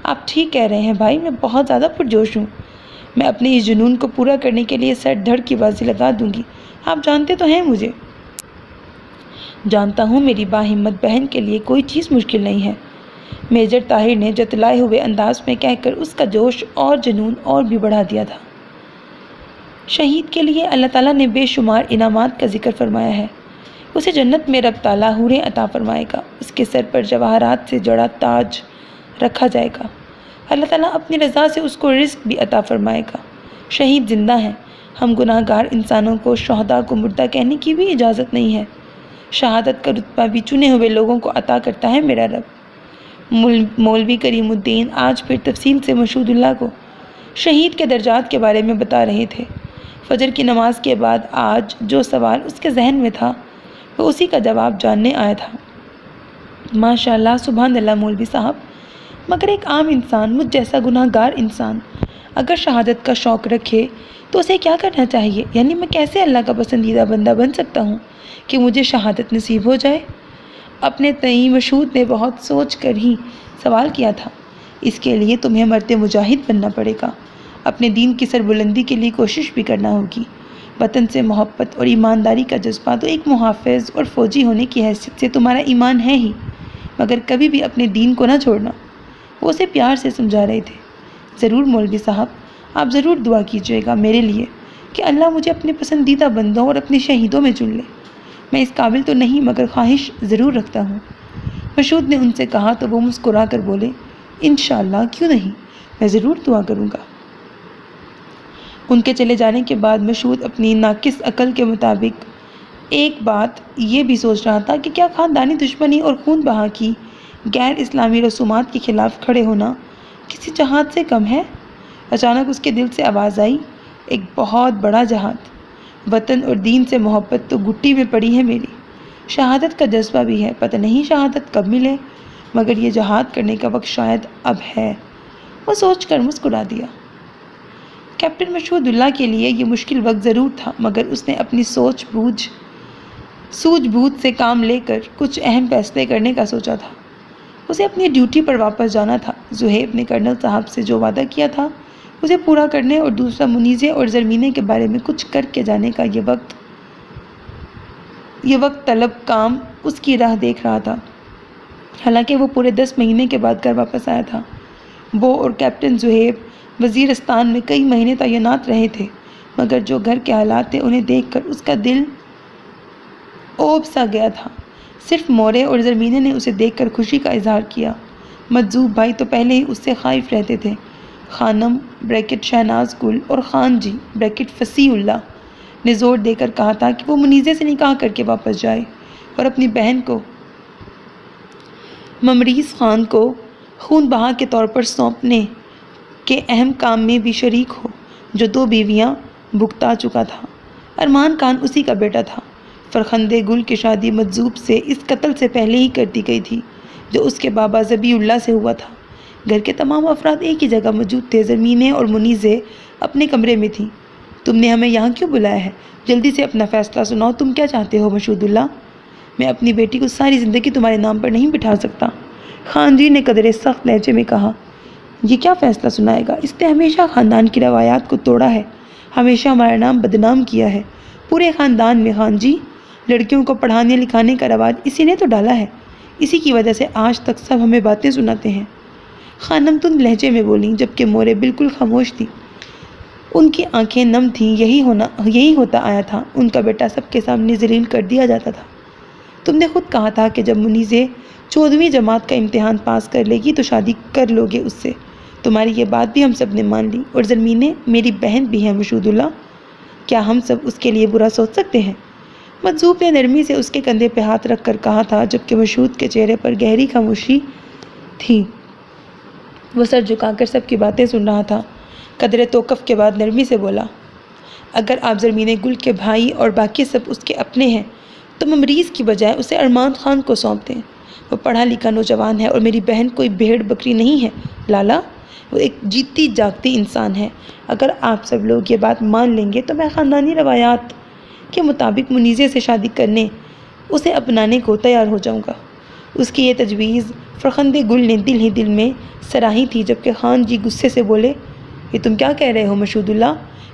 آپ ٹھیک کہہ رہے ہیں بھائی، میں بہت زیادہ پرجوش ہوں۔ میں اپنے اس جنون کو پورا کرنے کے لیے سر دھڑ کی بازی لگا دوں گی۔ آپ جانتے تو ہیں مجھے۔ جانتا ہوں، میری باہمت بہن کے لیے کوئی چیز مشکل نہیں ہے۔ میجر طاہر نے جتلائے ہوئے انداز میں کہہ کر اس کا جوش اور جنون اور بھی بڑھا دیا تھا۔ شہید کے لیے اللہ تعالیٰ نے بے شمار انعامات کا ذکر فرمایا ہے۔ اسے جنت میں رب تعالیٰ حوریں عطا فرمائے گا، اس کے سر پر جواہرات سے جڑا تاج رکھا جائے گا، اللہ تعالیٰ اپنی رضا سے اس کو رزق بھی عطا فرمائے گا۔ شہید زندہ ہیں، ہم گناہ گار انسانوں کو شہداء کو مردہ کہنے کی بھی اجازت نہیں ہے۔ شہادت کا رتبہ بھی چنے ہوئے لوگوں کو عطا کرتا ہے میرا رب۔ مولوی کریم الدین آج پھر تفصیل سے مشہود اللہ کو شہید کے درجات کے بارے میں بتا رہے تھے۔ فجر کی نماز کے بعد آج جو سوال اس کے ذہن میں تھا وہ اسی کا جواب جاننے آیا تھا۔ ماشاءاللہ، سبحان اللہ مولوی صاحب، مگر ایک عام انسان، مجھ جیسا گناہ گار انسان اگر شہادت کا شوق رکھے تو اسے کیا کرنا چاہیے؟ یعنی میں کیسے اللہ کا پسندیدہ بندہ بن سکتا ہوں کہ مجھے شہادت نصیب ہو جائے؟ اپنے تئیں مشہود نے بہت سوچ کر ہی سوال کیا تھا۔ اس کے لیے تمہیں مرد مجاہد بننا پڑے گا، اپنے دین کی سربلندی کے لیے کوشش بھی کرنا ہوگی۔ وطن سے محبت اور ایمانداری کا جذبہ تو ایک محافظ اور فوجی ہونے کی حیثیت سے تمہارا ایمان ہے ہی، مگر کبھی بھی اپنے دین کو نہ چھوڑنا۔ وہ اسے پیار سے سمجھا رہے تھے۔ ضرور مولوی صاحب، آپ ضرور دعا کیجیے گا میرے لیے کہ اللہ مجھے اپنے پسندیدہ بندوں اور اپنے شہیدوں میں چن لے۔ میں اس قابل تو نہیں مگر خواہش ضرور رکھتا ہوں۔ مشہود نے ان سے کہا تو وہ مسکرا کر بولے، انشاءاللہ، کیوں نہیں، میں ضرور دعا کروں گا۔ ان کے چلے جانے کے بعد مشہود اپنی ناقص عقل کے مطابق ایک بات یہ بھی سوچ رہا تھا کہ کیا خاندانی دشمنی اور خون بہا کی غیر اسلامی رسومات کے خلاف کھڑے ہونا کسی جہاد سے کم ہے؟ اچانک اس کے دل سے آواز آئی، ایک بہت بڑا جہاد، وطن اور دین سے محبت تو گھٹی میں پڑی ہے میری، شہادت کا جذبہ بھی ہے، پتہ نہیں شہادت کب ملے، مگر یہ جہاد کرنے کا وقت شاید اب ہے۔ وہ سوچ کر مسکرا دیا۔ کیپٹن مشہود اللہ کے لیے یہ مشکل وقت ضرور تھا، مگر اس نے اپنی سوچ بوجھ سے کام لے کر کچھ اہم فیصلے کرنے کا سوچا تھا۔ اسے اپنی ڈیوٹی پر واپس جانا تھا۔ زہیب نے کرنل صاحب سے جو وعدہ کیا تھا اسے پورا کرنے اور دوسرا منیزے اور زرمینے کے بارے میں کچھ کر کے جانے کا یہ وقت طلب کام اس کی راہ دیکھ رہا تھا۔ حالانکہ وہ پورے 10 مہینے کے بعد گھر واپس آیا تھا۔ وہ اور کیپٹن زہیب وزیرستان میں کئی مہینے تعینات رہے تھے، مگر جو گھر کے حالات تھے انہیں دیکھ کر اس کا دل اوب سا گیا تھا۔ صرف مورے اور زرمینے نے اسے دیکھ کر خوشی کا اظہار کیا۔ مجذوب بھائی تو پہلے ہی اس سے خائف رہتے تھے۔ خانم (شہناز گل) اور خان جی (فصیح اللہ) نے زور دے کر کہا تھا کہ وہ منیزے سے نکاح کر کے واپس جائے اور اپنی بہن کو ممریز خان کو خون بہا کے طور پر سونپنے کے اہم کام میں بھی شریک ہو، جو 2 بیویاں بھگتا چکا تھا۔ ارمان خان اسی کا بیٹا تھا۔ فرخندِ گل کی شادی مجذوب سے اس قتل سے پہلے ہی کر دی گئی تھی جو اس کے بابا ذبیح اللہ سے ہوا تھا۔ گھر کے تمام افراد ایک ہی جگہ موجود تھے۔ زرمینے اور منیزے اپنے کمرے میں تھیں۔ تم نے ہمیں یہاں کیوں بلایا ہے؟ جلدی سے اپنا فیصلہ سناؤ، تم کیا چاہتے ہو مشہود اللہ؟ میں اپنی بیٹی کو ساری زندگی تمہارے نام پر نہیں بٹھا سکتا، خان جی نے قدرے سخت لہجے میں کہا۔ یہ کیا فیصلہ سنائے گا؟ اس نے ہمیشہ خاندان کی روایات کو توڑا ہے، ہمیشہ ہمارا نام بدنام کیا ہے پورے خاندان میں۔ خان جی، لڑکیوں کو پڑھانے لکھانے کا رواج اسی نے تو ڈالا ہے، اسی کی وجہ سے آج تک سب ہمیں باتیں سناتے ہیں۔ خانم تند لہجے میں بولیں، جبکہ مورے بالکل خاموش تھی۔ ان کی آنکھیں نم تھیں۔ یہی ہوتا آیا تھا، ان کا بیٹا سب کے سامنے ذلیل کر دیا جاتا تھا۔ تم نے خود کہا تھا کہ جب منیزے 14ویں جماعت کا امتحان پاس کر لے گی تو شادی کر لو گے اس سے۔ تمہاری یہ بات بھی ہم سب نے مان لی، اور زرمینے میری بہن بھی ہے مشہود اللہ، کیا ہم سب اس کے لیے برا سوچ سکتے ہیں؟ مجذوب نے نرمی سے اس کے کندھے پہ ہاتھ رکھ کر کہا تھا، جبکہ مشہود کے چہرے پر گہری خاموشی تھی۔ وہ سر جھکا کر سب کی باتیں سن رہا تھا۔ قدرے توقف کے بعد نرمی سے بولا، اگر آپ زرمینے گل کے بھائی اور باقی سب اس کے اپنے ہیں تو ممریز کی بجائے اسے ارمان خان کو سونپ دیں۔ وہ پڑھا لکھا نوجوان ہے اور میری بہن کوئی بھیڑ بکری نہیں ہے لالا، وہ ایک جیتی جاگتی انسان ہے۔ اگر آپ سب لوگ یہ بات مان لیں گے تو میں خاندانی روایات کے مطابق منیزے سے شادی کرنے، اسے اپنانے کو تیار ہو جاؤں گا۔ اس کی یہ تجویز فرخندِ گل نے دل ہی دل میں سراہی تھی، جبکہ خان جی غصے سے بولے، یہ تم کیا کہہ رہے ہو مشہود اللہ؟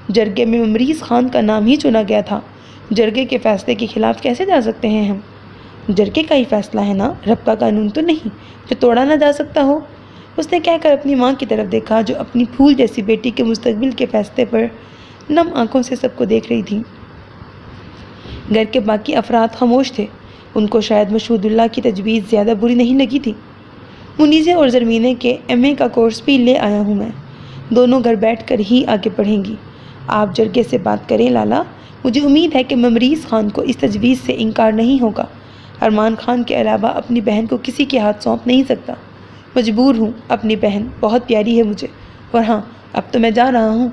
جرگے میں ممریز خان کا نام ہی چنا گیا تھا، جرگے کے فیصلے کے خلاف کیسے جا سکتے ہیں ہم؟ جرکے کا ہی فیصلہ ہے نا، رب کا قانون تو نہیں جو توڑا نہ جا سکتا ہو۔ اس نے کہہ کر اپنی ماں کی طرف دیکھا جو اپنی پھول جیسی بیٹی کے مستقبل کے فیصلے پر نم آنکھوں سے سب کو دیکھ رہی تھی۔ گھر کے باقی افراد خاموش تھے، ان کو شاید مشہود اللہ کی تجویز زیادہ بری نہیں لگی تھی۔ منیزے اور زرمینے کے ایم اے کا کورس بھی لے آیا ہوں میں، دونوں گھر بیٹھ کر ہی آگے پڑھیں گی۔ آپ جرگے سے بات کریں لالا، مجھے امید ہے کہ ممریز خان کو اس تجویز سے انکار نہیں ہوگا۔ ارمان خان کے علاوہ اپنی بہن کو کسی کے ہاتھ سونپ نہیں سکتا، مجبور ہوں، اپنی بہن بہت پیاری ہے مجھے۔ اور ہاں، اب تو میں جا رہا ہوں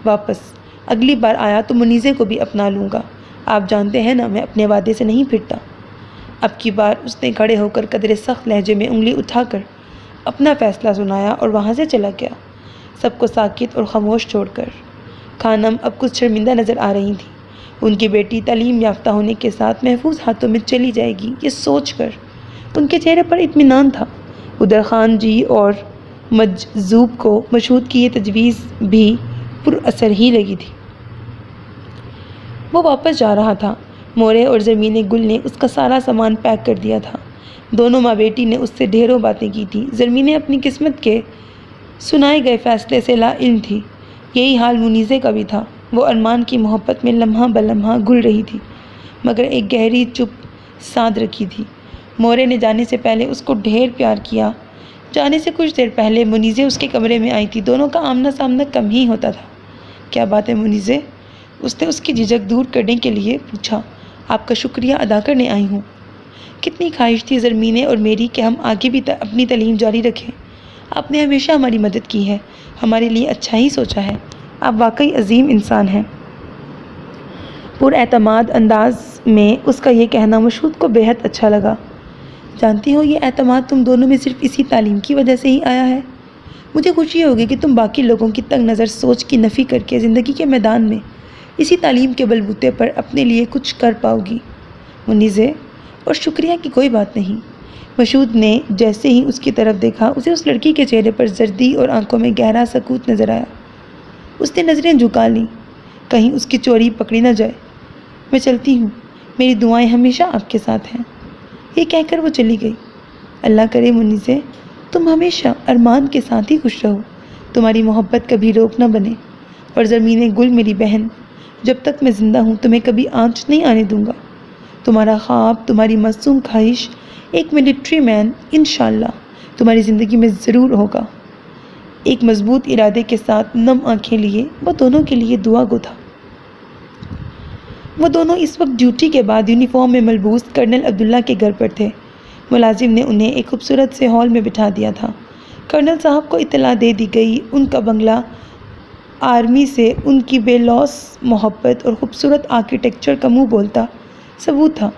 واپس، اگلی بار آیا تو منیزے کو بھی اپنا لوں گا، آپ جانتے ہیں نا میں اپنے وعدے سے نہیں پھرتا۔ اب کی بار اس نے کھڑے ہو کر قدرے سخت لہجے میں انگلی اٹھا کر اپنا فیصلہ سنایا اور وہاں سے چلا گیا، سب کو ساکت اور خاموش چھوڑ کر۔ خانم اب کچھ شرمندہ نظر آ رہی تھی، ان کی بیٹی تعلیم یافتہ ہونے کے ساتھ محفوظ ہاتھوں میں چلی جائے گی یہ سوچ کر ان کے چہرے پر اطمینان تھا۔ ادھر خان جی اور مجذوب کو مشہود کی یہ تجویز بھی پر اثر ہی لگی تھی۔ وہ واپس جا رہا تھا، مورے اور زمین گل نے اس کا سارا سامان پیک کر دیا تھا۔ دونوں ماں بیٹی نے اس سے ڈھیروں باتیں کی تھیں۔ زمینیں اپنی قسمت کے سنائے گئے فیصلے سے لا علم تھی، یہی حال منیزے کا بھی تھا۔ وہ ارمان کی محبت میں لمحہ بلمحہ گھل رہی تھی، مگر ایک گہری چپ سادھ رکھی تھی۔ مورے نے جانے سے پہلے اس کو ڈھیر پیار کیا۔ جانے سے کچھ دیر پہلے منیزے اس کے کمرے میں آئی تھی، دونوں کا آمنا سامنا کم ہی ہوتا تھا۔ کیا بات ہے منیزے؟ اس نے اس کی جھجک دور کرنے کے لیے پوچھا۔ آپ کا شکریہ ادا کرنے آئی ہوں۔ کتنی خواہش تھی زرمینے اور میری کہ ہم آگے بھی اپنی تعلیم جاری رکھیں۔ آپ نے ہمیشہ ہماری مدد کی ہے، ہمارے لیے اچھا ہی سوچا ہے، آپ واقعی عظیم انسان ہیں۔ پر اعتماد انداز میں اس کا یہ کہنا مشہود کو بے حد اچھا لگا۔ جانتی ہو یہ اعتماد تم دونوں میں صرف اسی تعلیم کی وجہ سے ہی آیا ہے۔ مجھے خوشی ہوگی کہ تم باقی لوگوں کی تنگ نظر سوچ کی نفی کر کے زندگی کے میدان میں اسی تعلیم کے بلبوتے پر اپنے لیے کچھ کر پاؤ گی۔ منیزے، اور شکریہ کی کوئی بات نہیں۔ مشہود نے جیسے ہی اس کی طرف دیکھا اسے اس لڑکی کے چہرے پر زردی اور آنکھوں میں گہرا سکوت نظر آیا۔ اس نے نظریں جھکا لیں، کہیں اس کی چوری پکڑی نہ جائے۔ میں چلتی ہوں، میری دعائیں ہمیشہ آپ کے ساتھ ہیں۔ یہ کہہ کر وہ چلی گئی۔ اللہ کرے منیزے تم ہمیشہ ارمان کے ساتھ ہی خوش رہو، تمہاری محبت کبھی روک نہ بنے، اور زمین گل میری بہن، جب تک میں زندہ ہوں تمہیں کبھی آنچ نہیں آنے دوں گا۔ تمہارا خواب، تمہاری معصوم خواہش ایک ملٹری مین انشاءاللہ تمہاری زندگی میں ضرور ہوگا۔ ایک مضبوط ارادے کے ساتھ نم آنکھیں لیے وہ دونوں کے لیے دعا گو تھا۔ وہ دونوں اس وقت ڈیوٹی کے بعد یونیفارم میں ملبوس کرنل عبداللہ کے گھر پر تھے۔ ملازم نے انہیں ایک خوبصورت سے ہال میں بٹھا دیا تھا۔ کرنل صاحب کو اطلاع دے دی گئی، ان کا بنگلہ آرمی سے ان کی بے لوث محبت اور خوبصورت آرکیٹیکچر کا منہ بولتا ثبوت تھا۔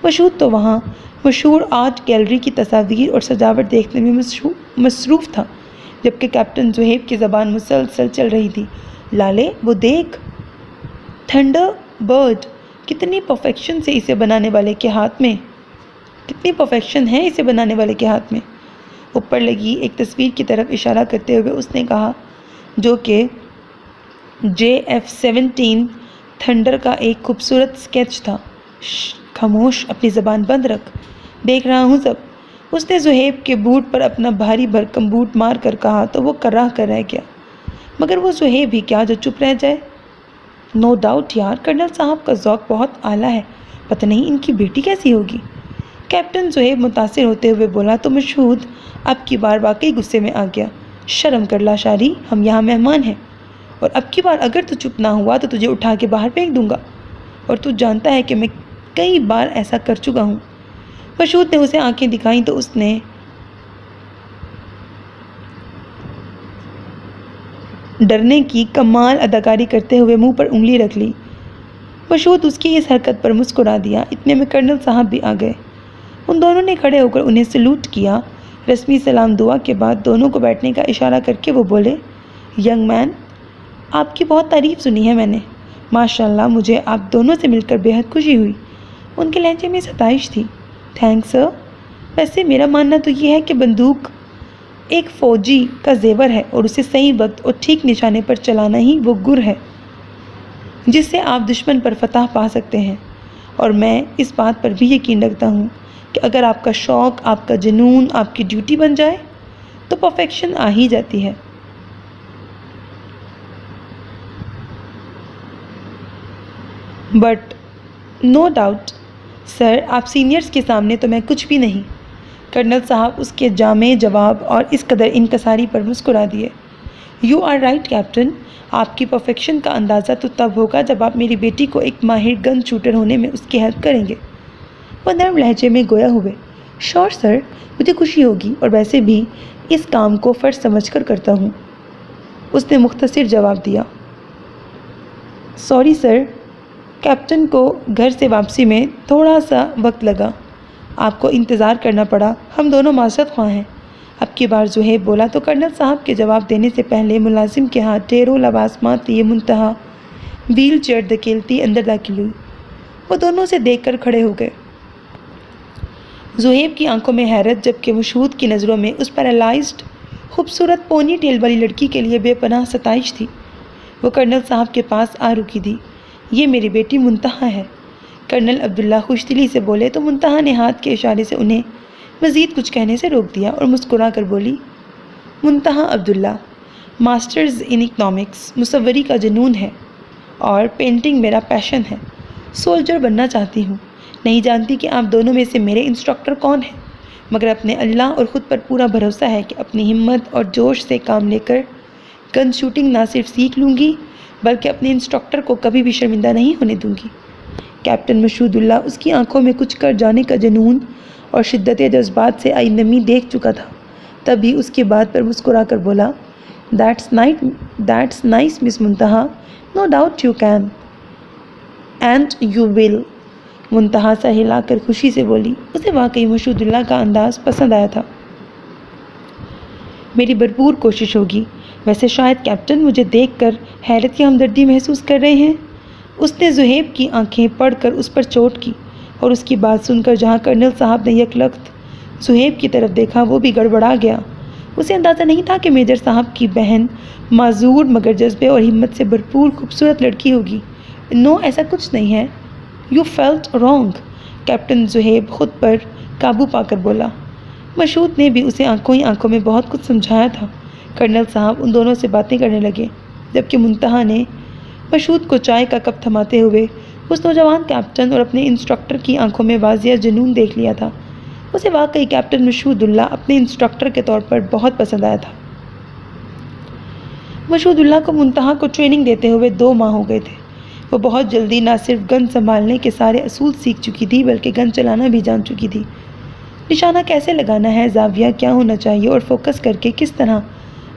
مشہود تو وہاں مشہور آرٹ گیلری کی تصاویر اور سجاوٹ دیکھنے میں مصروف تھا، جبکہ کیپٹن زہیب کی زبان مسلسل چل رہی تھی۔ لالے وہ دیکھ، تھنڈر برڈ، کتنی پرفیکشن سے اسے بنانے والے کے ہاتھ میں، کتنی پرفیکشن ہے اسے بنانے والے کے ہاتھ میں۔ اوپر لگی ایک تصویر کی طرف اشارہ کرتے ہوئے اس نے کہا، جو کہ JF-17 تھنڈر کا ایک خوبصورت سکیچ تھا۔ خاموش، اپنی زبان بند رکھ، دیکھ رہا ہوں سب۔ اس نے زہیب کے بوٹ پر اپنا بھاری بھرکم بوٹ مار کر کہا تو وہ کرا کر رہ گیا۔ مگر وہ زہیب ہی کیا جو چپ رہ جائے۔ نو ڈاؤٹ یار، کرنل صاحب کا ذوق بہت اعلیٰ ہے، پتہ نہیں ان کی بیٹی کیسی ہوگی۔ کیپٹن زہیب متاثر ہوتے ہوئے بولا تو مشہود اب کی بار واقعی غصے میں آ گیا۔ شرم کر لاشاری، ہم یہاں مہمان ہیں، اور اب کی بار اگر تو چپ نہ ہوا تو تجھے اٹھا کے باہر پھینک دوں گا، اور تو جانتا ہے کہ میں کئی بار ایسا کر چکا ہوں۔ مشہود نے اسے آنکھیں دکھائیں تو اس نے ڈرنے کی کمال اداکاری کرتے ہوئے منہ پر انگلی رکھ لی۔ مشہود اس کی اس حرکت پر مسکرا دیا۔ اتنے میں کرنل صاحب بھی آ گئے۔ ان دونوں نے کھڑے ہو کر انہیں سلوٹ کیا۔ رسمی سلام دعا کے بعد دونوں کو بیٹھنے کا اشارہ کر کے وہ بولے، ینگ مین، آپ کی بہت تعریف سنی ہے میں نے، ماشاءاللہ مجھے آپ دونوں سے مل کر بے حد خوشی ہوئی۔ ان کے لہجے میں ستائش تھی۔ تھینکس سر، ویسے میرا ماننا تو یہ ہے کہ بندوق ایک فوجی کا زیور ہے، اور اسے صحیح وقت اور ٹھیک نشانے پر چلانا ہی وہ گر ہے جس سے آپ دشمن پر فتح پا سکتے ہیں، اور میں اس بات پر بھی یقین رکھتا ہوں کہ اگر آپ کا شوق، آپ کا جنون آپ کی ڈیوٹی بن جائے تو پرفیکشن آ ہی جاتی ہے۔ بٹ نو ڈاؤٹ سر، آپ سینئرز کے سامنے تو میں کچھ بھی نہیں۔ کرنل صاحب اس کے جامع جواب اور اس قدر انکساری پر مسکرا دیے۔ یو آر رائٹ کیپٹن، آپ کی پرفیکشن کا اندازہ تو تب ہوگا جب آپ میری بیٹی کو ایک ماہر گن شوٹر ہونے میں اس کی ہیلپ کریں گے۔ وہ نرم لہجے میں گویا ہوئے۔ شور سر، مجھے خوشی ہوگی، اور ویسے بھی اس کام کو فرض سمجھ کر کرتا ہوں، اس نے مختصر جواب دیا۔ سوری سر، کیپٹن کو گھر سے واپسی میں تھوڑا سا وقت لگا، آپ کو انتظار کرنا پڑا، ہم دونوں معذرت خواہ ہیں۔ اب کی بار زہیب بولا تو کرنل صاحب کے جواب دینے سے پہلے ملازم کے ہاتھ ٹیروں لوازمات لیے منتہا ویل چیئر دھکیلتی اندر داخل ہوئی۔ وہ دونوں سے دیکھ کر کھڑے ہو گئے۔ زہیب کی آنکھوں میں حیرت، جبکہ مشہود کی نظروں میں اس پیرالائزڈ خوبصورت پونی ٹیل والی لڑکی کے لیے بے پناہ ستائش تھی۔ وہ کرنل صاحب کے پاس آ رکی تھی۔ یہ میری بیٹی منتہا ہے، کرنل عبداللہ خوش دلی سے بولے تو منتہا نے ہاتھ کے اشارے سے انہیں مزید کچھ کہنے سے روک دیا اور مسکرا کر بولی، منتہا عبداللہ، ماسٹرز ان اکنامکس، مصوری کا جنون ہے اور پینٹنگ میرا پیشن ہے۔ سولجر بننا چاہتی ہوں، نہیں جانتی کہ آپ دونوں میں سے میرے انسٹرکٹر کون ہیں، مگر اپنے اللہ اور خود پر پورا بھروسہ ہے کہ اپنی ہمت اور جوش سے کام لے کر گن شوٹنگ نہ صرف سیکھ لوں گی بلکہ اپنے انسٹرکٹر کو کبھی بھی شرمندہ نہیں ہونے دوں گی۔ کیپٹن مشہود اللہ اس کی آنکھوں میں کچھ کر جانے کا جنون اور شدت جذبات سے آئی نمی دیکھ چکا تھا، تبھی اس کی بات پر مسکرا کر بولا، that's nice Miss Muntaha, no doubt you can and you will. Muntaha سر ہلا کر خوشی سے بولی۔ اسے واقعی مشہود اللہ کا انداز پسند آیا تھا۔ میری بھرپور کوشش ہوگی۔ ویسے شاید کیپٹن مجھے دیکھ کر حیرت یا ہمدردی محسوس کر رہے ہیں۔ اس نے زہیب کی آنکھیں پڑھ کر اس پر چوٹ کی، اور اس کی بات سن کر جہاں کرنل صاحب نے یکلخت زہیب کی طرف دیکھا، وہ بھی گڑبڑا گیا۔ اسے اندازہ نہیں تھا کہ میجر صاحب کی بہن معذور مگر جذبے اور ہمت سے بھرپور خوبصورت لڑکی ہوگی۔ نو، ایسا کچھ نہیں ہے۔ You felt wrong, captain Zohaib خود پر قابو پا کر بولا۔ مشہود نے بھی اسے آنکھوں ہی آنکھوں میں بہت کچھ سمجھایا تھا۔ کرنل صاحب ان دونوں سے باتیں کرنے لگے، جبکہ منتہا نے مشہود کو چائے کا کپ تھماتے ہوئے اس نوجوان کیپٹن اور اپنے انسٹرکٹر کی آنکھوں میں واضح جنون دیکھ لیا تھا۔ اسے واقعی کیپٹن مشہود اللہ اپنے انسٹرکٹر کے طور پر بہت پسند آیا تھا۔ مشہود اللہ کو منتہا کو ٹریننگ دیتے ہوئے 2 ماہ ہو گئے تھے۔ وہ بہت جلدی نہ صرف گن سنبھالنے کے سارے اصول سیکھ چکی تھی بلکہ گن چلانا بھی جان چکی تھی۔ نشانہ کیسے لگانا ہے، زاویہ کیا ہونا چاہیے اور فوکس کر کے کس طرح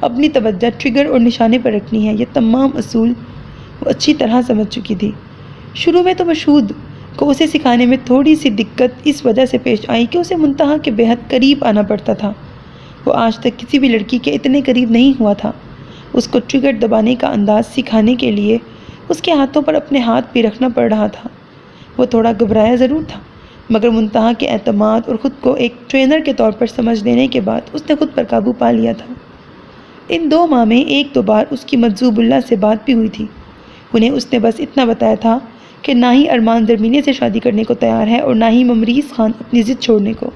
اپنی توجہ ٹریگر اور نشانے پر رکھنی ہے، یہ تمام اصول وہ اچھی طرح سمجھ چکی تھی۔ شروع میں تو مشہود کو اسے سکھانے میں تھوڑی سی دقت اس وجہ سے پیش آئی کہ اسے منتہا کے بےحد قریب آنا پڑتا تھا۔ وہ آج تک کسی بھی لڑکی کے اتنے قریب نہیں ہوا تھا۔ اس کو ٹریگر دبانے کا انداز سکھانے کے لیے اس کے ہاتھوں پر اپنے ہاتھ بھی رکھنا پڑ رہا تھا۔ وہ تھوڑا گھبرایا ضرور تھا، مگر منتہا کے اعتماد اور خود کو ایک ٹرینر کے طور پر سمجھ لینے کے بعد اس نے خود پر قابو پا لیا تھا۔ ان 2 ماہ میں 1-2 بار اس کی مجذوب اللہ سے بات بھی ہوئی تھی۔ انہیں اس نے بس اتنا بتایا تھا کہ نہ ہی ارمان درمینے سے شادی کرنے کو تیار ہے اور نہ ہی ممریز خان اپنی ضد چھوڑنے کو۔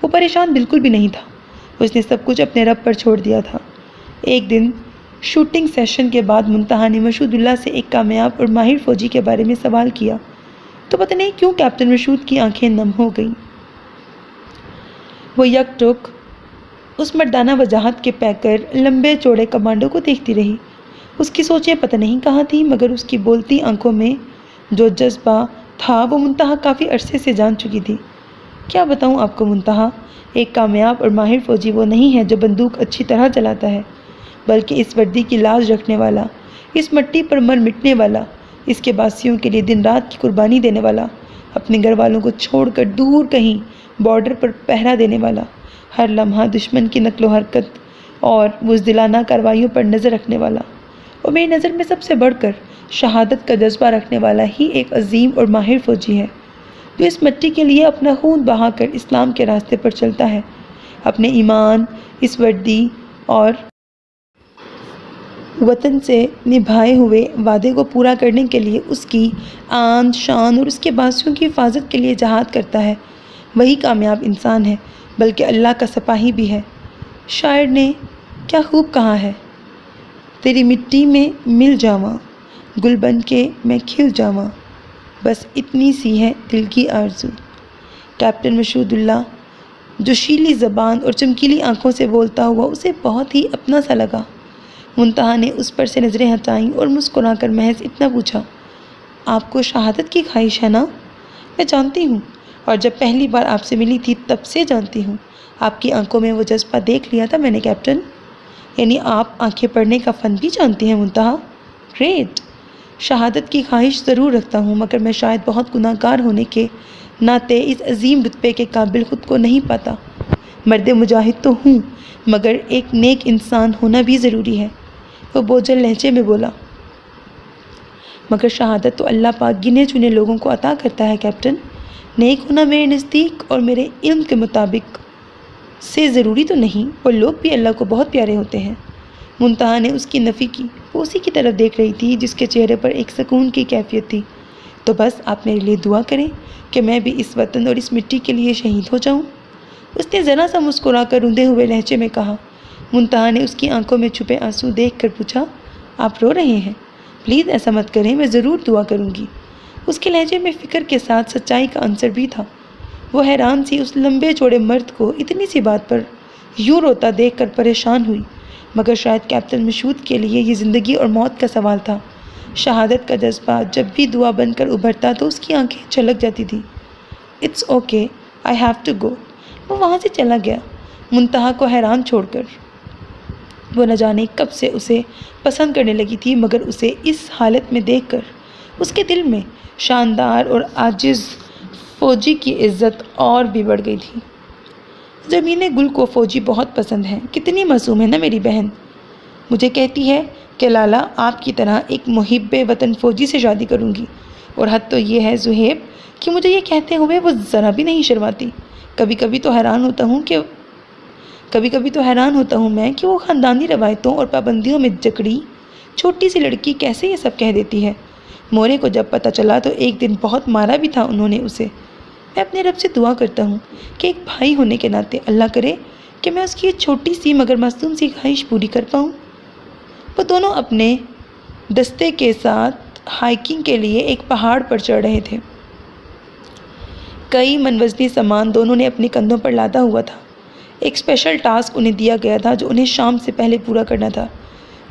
وہ پریشان بالکل بھی نہیں تھا۔ اس نے سب کچھ اپنے رب پر چھوڑ دیا تھا۔ ایک دن شوٹنگ سیشن کے بعد منتہا نے مشہود اللہ سے ایک کامیاب اور ماہر فوجی کے بارے میں سوال کیا تو پتہ نہیں کیوں کیپٹن مشہود کی آنکھیں نم ہو گئیں۔ وہ یک ٹک اس مردانہ وجاہت کے پیکر لمبے چوڑے کمانڈو کو دیکھتی رہی۔ اس کی سوچیں پتہ نہیں کہاں تھی، مگر اس کی بولتی آنکھوں میں جو جذبہ تھا وہ منتہا کافی عرصے سے جان چکی تھی۔ کیا بتاؤں آپ کو منتہا، ایک کامیاب اور ماہر فوجی وہ نہیں ہے جو بندوق اچھی طرح چلاتا ہے، بلکہ اس وردی کی لاج رکھنے والا، اس مٹی پر مر مٹنے والا، اس کے باسیوں کے لیے دن رات کی قربانی دینے والا، اپنے گھر والوں کو چھوڑ کر دور کہیں بارڈر پر پہرا دینے والا، ہر لمحہ دشمن کی نقل و حرکت اور بزدلانہ کارروائیوں پر نظر رکھنے والا، اور میری نظر میں سب سے بڑھ کر شہادت کا جذبہ رکھنے والا ہی ایک عظیم اور ماہر فوجی ہے، جو اس مٹی کے لیے اپنا خون بہا کر اسلام کے راستے پر چلتا ہے، اپنے ایمان، اس وردی اور وطن سے نبھائے ہوئے وعدے کو پورا کرنے کے لیے اس کی آن شان اور اس کے باسیوں کی حفاظت کے لیے جہاد کرتا ہے، وہی کامیاب انسان ہے، بلکہ اللہ کا سپاہی بھی ہے۔ شاعر نے کیا خوب کہا ہے، تیری مٹی میں مل جاواں، گل بن کے میں کھل جاواں، بس اتنی سی ہے دل کی آرزو۔ کیپٹن مسعود اللہ جوشیلی زبان اور چمکیلی آنکھوں سے بولتا ہوا اسے بہت ہی اپنا سا لگا۔ منتہا نے اس پر سے نظریں ہٹائیں اور مسکرا کر محض اتنا پوچھا، آپ کو شہادت کی خواہش ہے نا؟ میں جانتی ہوں، اور جب پہلی بار آپ سے ملی تھی تب سے جانتی ہوں۔ آپ کی آنکھوں میں وہ جذبہ دیکھ لیا تھا میں نے کیپٹن۔ یعنی آپ آنکھیں پڑھنے کا فن بھی جانتی ہیں منتہا؟ گریٹ۔ شہادت کی خواہش ضرور رکھتا ہوں، مگر میں شاید بہت گناہ گار ہونے کے ناطے اس عظیم رتبے کے قابل خود کو نہیں پاتا۔ مرد مجاہد تو ہوں، مگر ایک نیک انسان ہونا بھی ضروری ہے۔ وہ بوجھل لہجے میں بولا، مگر شہادت تو اللہ پاک گنے چنے لوگوں کو عطا کرتا ہے کیپٹن۔ نیک ہونا میرے نزدیک اور میرے علم کے مطابق سے ضروری تو نہیں، اور لوگ بھی اللہ کو بہت پیارے ہوتے ہیں۔ منتہا نے اس کی نفی کی، وہ اسی کی طرف دیکھ رہی تھی جس کے چہرے پر ایک سکون کی کیفیت تھی۔ تو بس آپ میرے لیے دعا کریں کہ میں بھی اس وطن اور اس مٹی کے لیے شہید ہو جاؤں۔ اس نے ذرا سا مسکرا کر روندے ہوئے لہجے میں کہا۔ منتہا نے اس کی آنکھوں میں چھپے آنسو دیکھ کر پوچھا، آپ رو رہے ہیں؟ پلیز ایسا مت کریں، میں ضرور دعا کروں گی۔ اس کے لہجے میں فکر کے ساتھ سچائی کا عنصر بھی تھا۔ وہ حیران سی اس لمبے چوڑے مرد کو اتنی سی بات پر یوں روتا دیکھ کر پریشان ہوئی، مگر شاید کیپٹن مسعود کے لیے یہ زندگی اور موت کا سوال تھا۔ شہادت کا جذبہ جب بھی دعا بن کر ابھرتا تو اس کی آنکھیں چھلک جاتی تھیں۔ It's okay, I have to go. وہ وہاں سے چلا گیا، منتہا کو حیران چھوڑ کر۔ وہ نہ جانے کب سے اسے پسند کرنے لگی تھی، مگر اسے اس حالت میں دیکھ کر اس کے دل میں شاندار اور عاجز فوجی کی عزت اور بھی بڑھ گئی تھی۔ زمین گل کو فوجی بہت پسند ہے، کتنی معصوم ہے نا میری بہن۔ مجھے کہتی ہے کہ لالا آپ کی طرح ایک محب وطن فوجی سے شادی کروں گی، اور حد تو یہ ہے زہیب کہ مجھے یہ کہتے ہوئے وہ ذرا بھی نہیں شرماتی۔ کبھی کبھی تو حیران ہوتا ہوں میں کہ وہ خاندانی روایتوں اور پابندیوں میں جکڑی چھوٹی سی لڑکی کیسے یہ سب کہہ دیتی ہے۔ مورے کو جب پتہ چلا تو ایک دن بہت مارا بھی تھا انہوں نے اسے۔ میں اپنے رب سے دعا کرتا ہوں کہ ایک بھائی ہونے کے ناطے اللہ کرے کہ میں اس کی یہ چھوٹی سی مگر معصوم سی خواہش پوری کر پاؤں۔ وہ دونوں اپنے دستے کے ساتھ ہائیکنگ کے لیے ایک پہاڑ پر چڑھ رہے تھے۔ کئی منوزنی سامان دونوں نے اپنے کندھوں پر لادا ہوا تھا۔ ایک اسپیشل ٹاسک انہیں دیا گیا تھا جو انہیں شام سے پہلے پورا کرنا تھا۔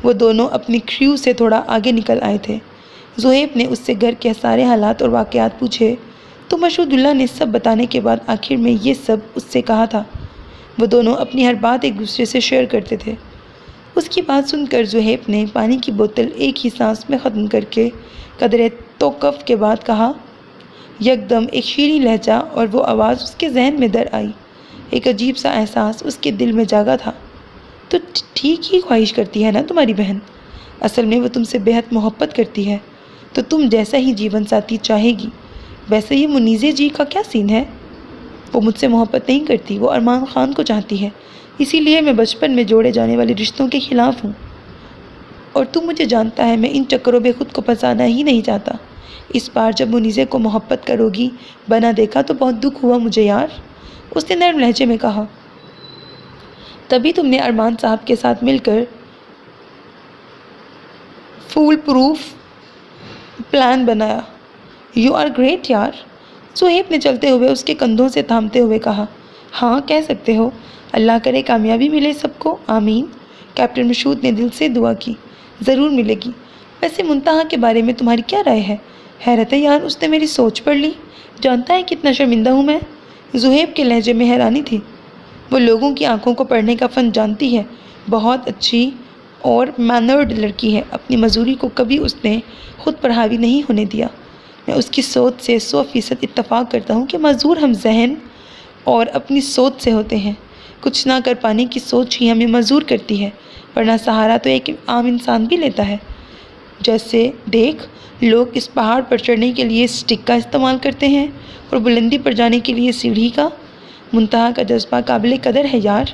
وہ دونوں اپنی کریو سے تھوڑا آگے نکل آئے تھے۔ زہیب نے اس سے گھر کے سارے حالات اور واقعات پوچھے تو مسعود اللہ نے سب بتانے کے بعد آخر میں یہ سب اس سے کہا تھا۔ وہ دونوں اپنی ہر بات ایک دوسرے سے شیئر کرتے تھے۔ اس کی بات سن کر زہیب نے پانی کی بوتل ایک ہی سانس میں ختم کر کے قدرے توقف کے بعد کہا، یکدم ایک شیریں لہجہ اور وہ آواز اس کے ذہن میں در آئی۔ ایک عجیب سا احساس اس کے دل میں جاگا تھا۔ تو ٹھیک ہی خواہش کرتی ہے نا تمہاری بہن؟ اصل میں وہ تم سے بہت محبت کرتی ہے، تو تم جیسا ہی جیون ساتھی چاہے گی۔ ویسے یہ منیزے جی کا کیا سین ہے؟ وہ مجھ سے محبت نہیں کرتی، وہ ارمان خان کو چاہتی ہے، اسی لیے میں بچپن میں جوڑے جانے والے رشتوں کے خلاف ہوں، اور تو مجھے جانتا ہے میں ان چکروں میں خود کو پھنسانا ہی نہیں چاہتا۔ اس بار جب منیزے کو محبت کرو گی بنا دیکھا تو بہت دکھ ہوا مجھے یار، اس نے نرم لہجے میں کہا۔ تبھی تم نے ارمان صاحب کے ساتھ مل کر فول پروف پلان بنایا۔ یو آر گریٹ یار، زہیب نے چلتے ہوئے اس کے کندھوں سے تھامتے ہوئے کہا۔ ہاں کہہ سکتے ہو، اللہ کرے کامیابی ملے سب کو، آمین۔ کیپٹن مسعود نے دل سے دعا کی۔ ضرور ملے گی۔ ویسے منتہا کے بارے میں تمہاری کیا رائے ہے؟ حیرت ہے یار، اس نے میری سوچ پڑھ لی۔ جانتا ہے کتنا شرمندہ ہوں میں؟ زہیب کے لہجے میں حیرانی تھی۔ وہ لوگوں کی آنکھوں کو پڑھنے کا فن جانتی ہے، بہت اچھی اور مینرڈ لڑکی ہے۔ اپنی مزوری کو کبھی اس نے خود پر حاوی نہیں ہونے دیا۔ میں اس کی سوچ سے 100% اتفاق کرتا ہوں کہ معذور ہم ذہن اور اپنی سوچ سے ہوتے ہیں۔ کچھ نہ کر پانے کی سوچ ہی ہمیں معذور کرتی ہے، ورنہ سہارا تو ایک عام انسان بھی لیتا ہے۔ جیسے دیکھ، لوگ اس پہاڑ پر چڑھنے کے لیے سٹک کا استعمال کرتے ہیں اور بلندی پر جانے کے لیے سیڑھی کا۔ منتہا کا جذبہ قابل قدر ہے یار،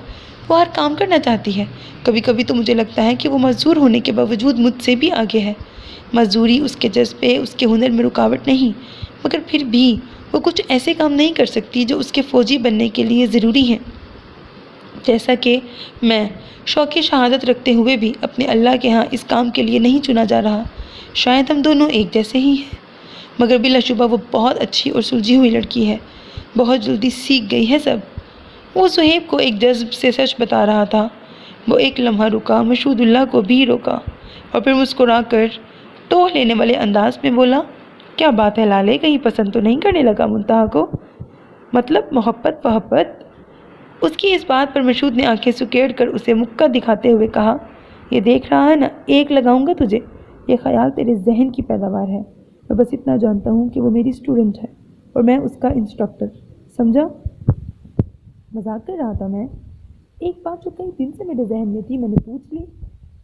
وہ ہر کام کرنا چاہتی ہے۔ کبھی کبھی تو مجھے لگتا ہے کہ وہ معذور ہونے کے باوجود مجھ سے بھی آگے ہے۔ معذوری اس کے جذبے، اس کے ہنر میں رکاوٹ نہیں، مگر پھر بھی وہ کچھ ایسے کام نہیں کر سکتی جو اس کے فوجی بننے کے لیے ضروری ہیں، جیسا کہ میں شوق شہادت رکھتے ہوئے بھی اپنے اللہ کے ہاں اس کام کے لیے نہیں چنا جا رہا۔ شاید ہم دونوں ایک جیسے ہی ہیں، مگر بلا شبہ وہ بہت اچھی اور سلجھی ہوئی لڑکی ہے، بہت جلدی سیکھ گئی ہے سب۔ وہ صہیب کو ایک جذب سے سچ بتا رہا تھا۔ وہ ایک لمحہ رکا، مشہود اللہ کو بھی روکا، اور پھر مسکرا کر ٹوہ لینے والے انداز میں بولا، کیا بات ہے لالے، کہیں پسند تو نہیں کرنے لگا منتہا کو؟ مطلب محبت وحبت؟ اس کی اس بات پر مشہود نے آنکھیں سکیڑ کر اسے مکہ دکھاتے ہوئے کہا، یہ دیکھ رہا ہے نا، ایک لگاؤں گا تجھے، یہ خیال تیرے ذہن کی پیداوار ہے۔ میں بس اتنا جانتا ہوں کہ وہ میری اسٹوڈنٹ ہے اور میں اس کا انسٹرکٹر، سمجھا؟ مذاق کر رہا تھا میں۔ ایک بات جو کئی دن سے میرے ذہن میں تھی میں نے پوچھ لی،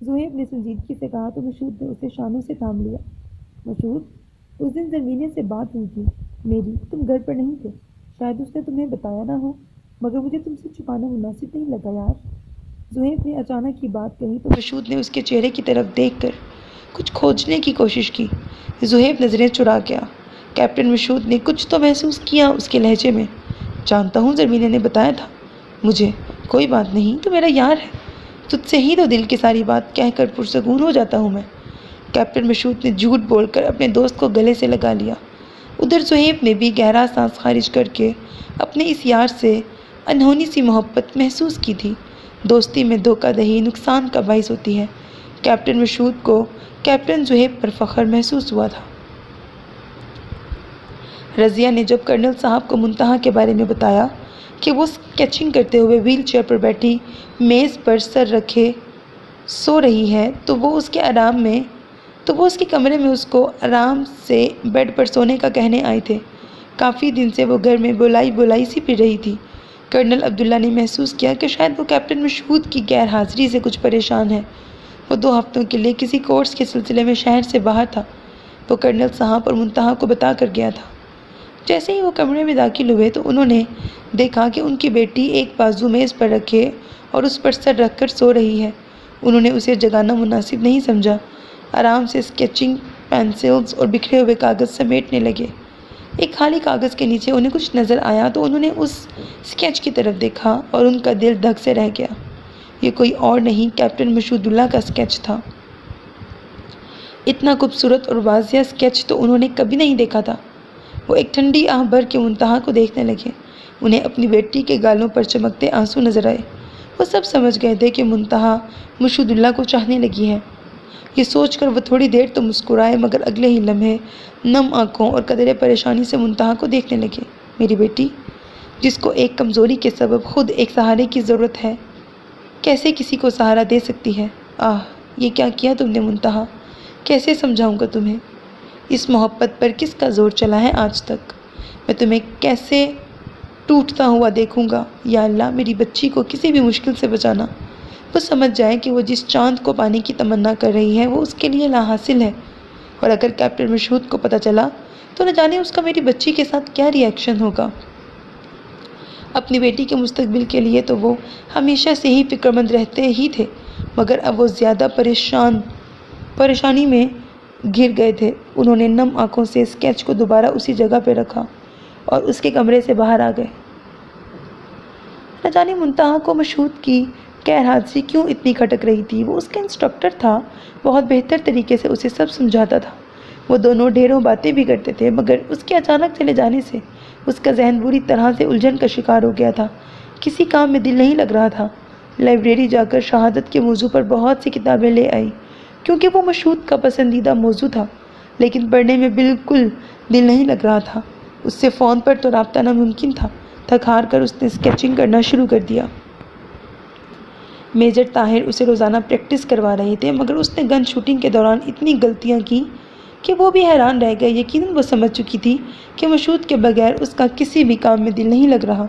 زہیب نے سنجیدگی سے کہا تو مشہود نے اسے شانوں سے تھام لیا۔ مشہود، اس دن زرمینہ سے بات ہوئی تھی میری، تم گھر پر نہیں تھے، شاید اس نے تمہیں بتایا نہ ہو، مگر مجھے تم سے چھپانا مناسب نہیں لگا یار۔ زہیب نے اچانک کی بات کہی تو مشہود نے اس کے چہرے کی طرف دیکھ کر کچھ کھوجنے کی کوشش کی۔ زہیب نظریں چرا گیا۔ کیپٹن مشہود نے کچھ تو محسوس کیا اس کے لہجے میں۔ جانتا ہوں زرمینہ نے بتایا تھا مجھے، کوئی بات نہیں، تو میرا یار ہے، تجھ سے ہی تو دل کی ساری بات کہہ کر پرسکون ہو جاتا ہوں میں۔ کیپٹن مشہود نے جھوٹ بول کر اپنے دوست کو گلے سے لگا لیا۔ ادھر زہیب نے بھی گہرا سانس خارج کر کے اپنے اس یار سے انہونی سی محبت محسوس کی تھی۔ دوستی میں دھوکہ دہی نقصان کا باعث ہوتی ہے۔ کیپٹن مشہود کو کیپٹن زہیب پر فخر محسوس ہوا تھا۔ رضیہ نے جب کرنل صاحب کو منتہا کے بارے میں بتایا کہ وہ اسکیچنگ کرتے ہوئے ویل چیئر پر بیٹھی میز پر سر رکھے سو رہی ہے تو وہ اس کے کمرے میں اس کو آرام سے بیڈ پر سونے کا کہنے آئے تھے۔ کافی دن سے وہ گھر میں بولائی سی پھر رہی تھی۔ کرنل عبداللہ نے محسوس کیا کہ شاید وہ کیپٹن مشہود کی غیر حاضری سے کچھ پریشان ہے۔ وہ 2 ہفتوں کے لیے کسی کورس کے سلسلے میں شہر سے باہر تھا۔ وہ کرنل صاحب اور منتہا کو بتا کر گیا تھا۔ جیسے ہی وہ کمرے میں داخل ہوئے تو انہوں نے دیکھا کہ ان کی بیٹی ایک بازو میز پر رکھے اور اس پر سر رکھ کر سو رہی ہے۔ انہوں نے اسے جگانا مناسب نہیں سمجھا۔ آرام سے اسکیچنگ پینسلز اور بکھرے ہوئے کاغذ سمیٹنے لگے۔ ایک خالی کاغذ کے نیچے انہیں کچھ نظر آیا تو انہوں نے اس اسکیچ کی طرف دیکھا اور ان کا دل دھک سے رہ گیا۔ یہ کوئی اور نہیں، کیپٹن مشہود اللہ کا اسکیچ تھا۔ اتنا خوبصورت اور واضح اسکیچ تو انہوں نے کبھی نہیں دیکھا تھا۔ وہ ایک ٹھنڈی آہ بھر کے منتہا کو دیکھنے لگے۔ انہیں اپنی بیٹی کے گالوں پر چمکتے آنسو نظر آئے۔ وہ سب سمجھ گئے تھے کہ منتہا مشہود اللہ کو چاہنے لگی ہے۔ یہ سوچ کر وہ تھوڑی دیر تو مسکرائے، مگر اگلے ہی لمحے نم آنکھوں اور قدرے پریشانی سے منتہا کو دیکھنے لگے۔ میری بیٹی، جس کو ایک کمزوری کے سبب خود ایک سہارے کی ضرورت ہے، کیسے کسی کو سہارا دے سکتی ہے؟ آہ، یہ کیا کیا تم نے منتہا؟ کیسے سمجھاؤں گا تمہیں؟ اس محبت پر کس کا زور چلا ہے آج تک؟ میں تمہیں کیسے ٹوٹتا ہوا دیکھوں گا۔ یا اللہ، میری بچی کو کسی بھی مشکل سے بچانا۔ وہ سمجھ جائے کہ وہ جس چاند کو پانے کی تمنا کر رہی ہے وہ اس کے لیے لا حاصل ہے، اور اگر کیپٹن مشہود کو پتہ چلا تو نہ جانے اس کا میری بچی کے ساتھ کیا ری ایکشن ہوگا۔ اپنی بیٹی کے مستقبل کے لیے تو وہ ہمیشہ سے ہی فکر مند رہتے ہی تھے، مگر اب وہ زیادہ پریشانی میں گر گئے تھے۔ انہوں نے نم آنکھوں سے اسکیچ کو دوبارہ اسی جگہ پہ رکھا اور اس کے کمرے سے باہر آ گئے۔ نہ جانے منتہا کو مشہود کی غیر حاضری کیوں اتنی کھٹک رہی تھی۔ وہ اس کا انسٹرکٹر تھا، بہت بہتر طریقے سے اسے سب سمجھاتا تھا۔ وہ دونوں ڈھیروں باتیں بھی کرتے تھے، مگر اس کے اچانک چلے جانے سے اس کا ذہن بری طرح سے الجھن کا شکار ہو گیا تھا۔ کسی کام میں دل نہیں لگ رہا تھا۔ لائبریری جا کر شہادت کے موضوع پر بہت سی کتابیں لے آئی، کیونکہ وہ مشہود کا پسندیدہ موضوع تھا، لیکن پڑھنے میں بالکل دل نہیں لگ رہا تھا۔ اس سے فون پر تو رابطہ ناممکن تھا۔ تھک ہار کر اس نے اسکیچنگ کرنا شروع کر دیا۔ میجر طاہر اسے روزانہ پریکٹس کروا رہے تھے، مگر اس نے گن شوٹنگ کے دوران اتنی غلطیاں کی کہ وہ بھی حیران رہ گئے۔ یقیناً وہ سمجھ چکی تھی کہ مشہود کے بغیر اس کا کسی بھی کام میں دل نہیں لگ رہا۔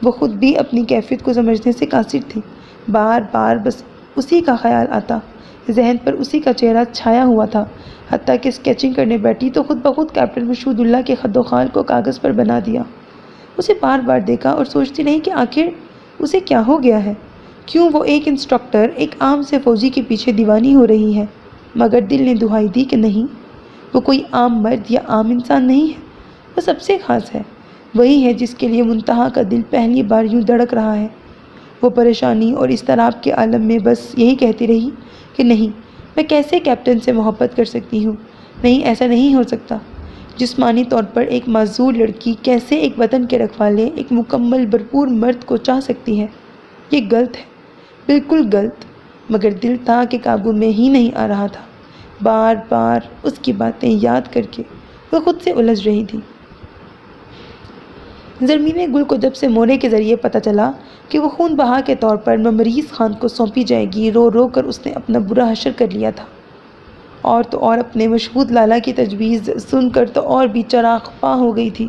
وہ خود بھی اپنی کیفیت کو سمجھنے سے قاصر تھی۔ بار بار بس اسی کا خیال آتا، ذہن پر اسی کا چہرہ چھایا ہوا تھا۔ حتیٰ کہ اسکیچنگ کرنے بیٹھی تو خود بخود کیپٹن مشہود اللہ کے خد و خال کو کاغذ پر بنا دیا۔ اسے بار بار دیکھا اور سوچتی رہی کہ آخر اسے کیا ہو گیا ہے، کیوں وہ ایک انسٹرکٹر، ایک عام سے فوجی کے پیچھے دیوانی ہو رہی ہے۔ مگر دل نے دہائی دی کہ نہیں، وہ کوئی عام مرد یا عام انسان نہیں ہے، وہ سب سے خاص ہے، وہی ہے جس کے لیے منتہا کا دل پہلی بار یوں دھڑک رہا ہے۔ وہ پریشانی اور اضطراب کے عالم میں بس یہی کہتی رہی کہ نہیں، میں کیسے کیپٹن سے محبت کر سکتی ہوں؟ نہیں، ایسا نہیں ہو سکتا۔ جسمانی طور پر ایک معذور لڑکی کیسے ایک وطن کے رکھوالے، ایک مکمل بھرپور مرد کو چاہ سکتی ہے؟ یہ غلط ہے، بالکل غلط۔ مگر دل تھا کہ قابو میں ہی نہیں آ رہا تھا۔ بار بار اس کی باتیں یاد کر کے وہ خود سے الجھ رہی تھی۔ زرمین گل کو جب سے مورے کے ذریعے پتہ چلا کہ وہ خون بہا کے طور پر ممریز خان کو سونپی جائے گی، رو رو کر اس نے اپنا برا حشر کر لیا تھا۔ اور تو اور اپنے مشہود لالا کی تجویز سن کر تو اور بھی چراغ پا ہو گئی تھی۔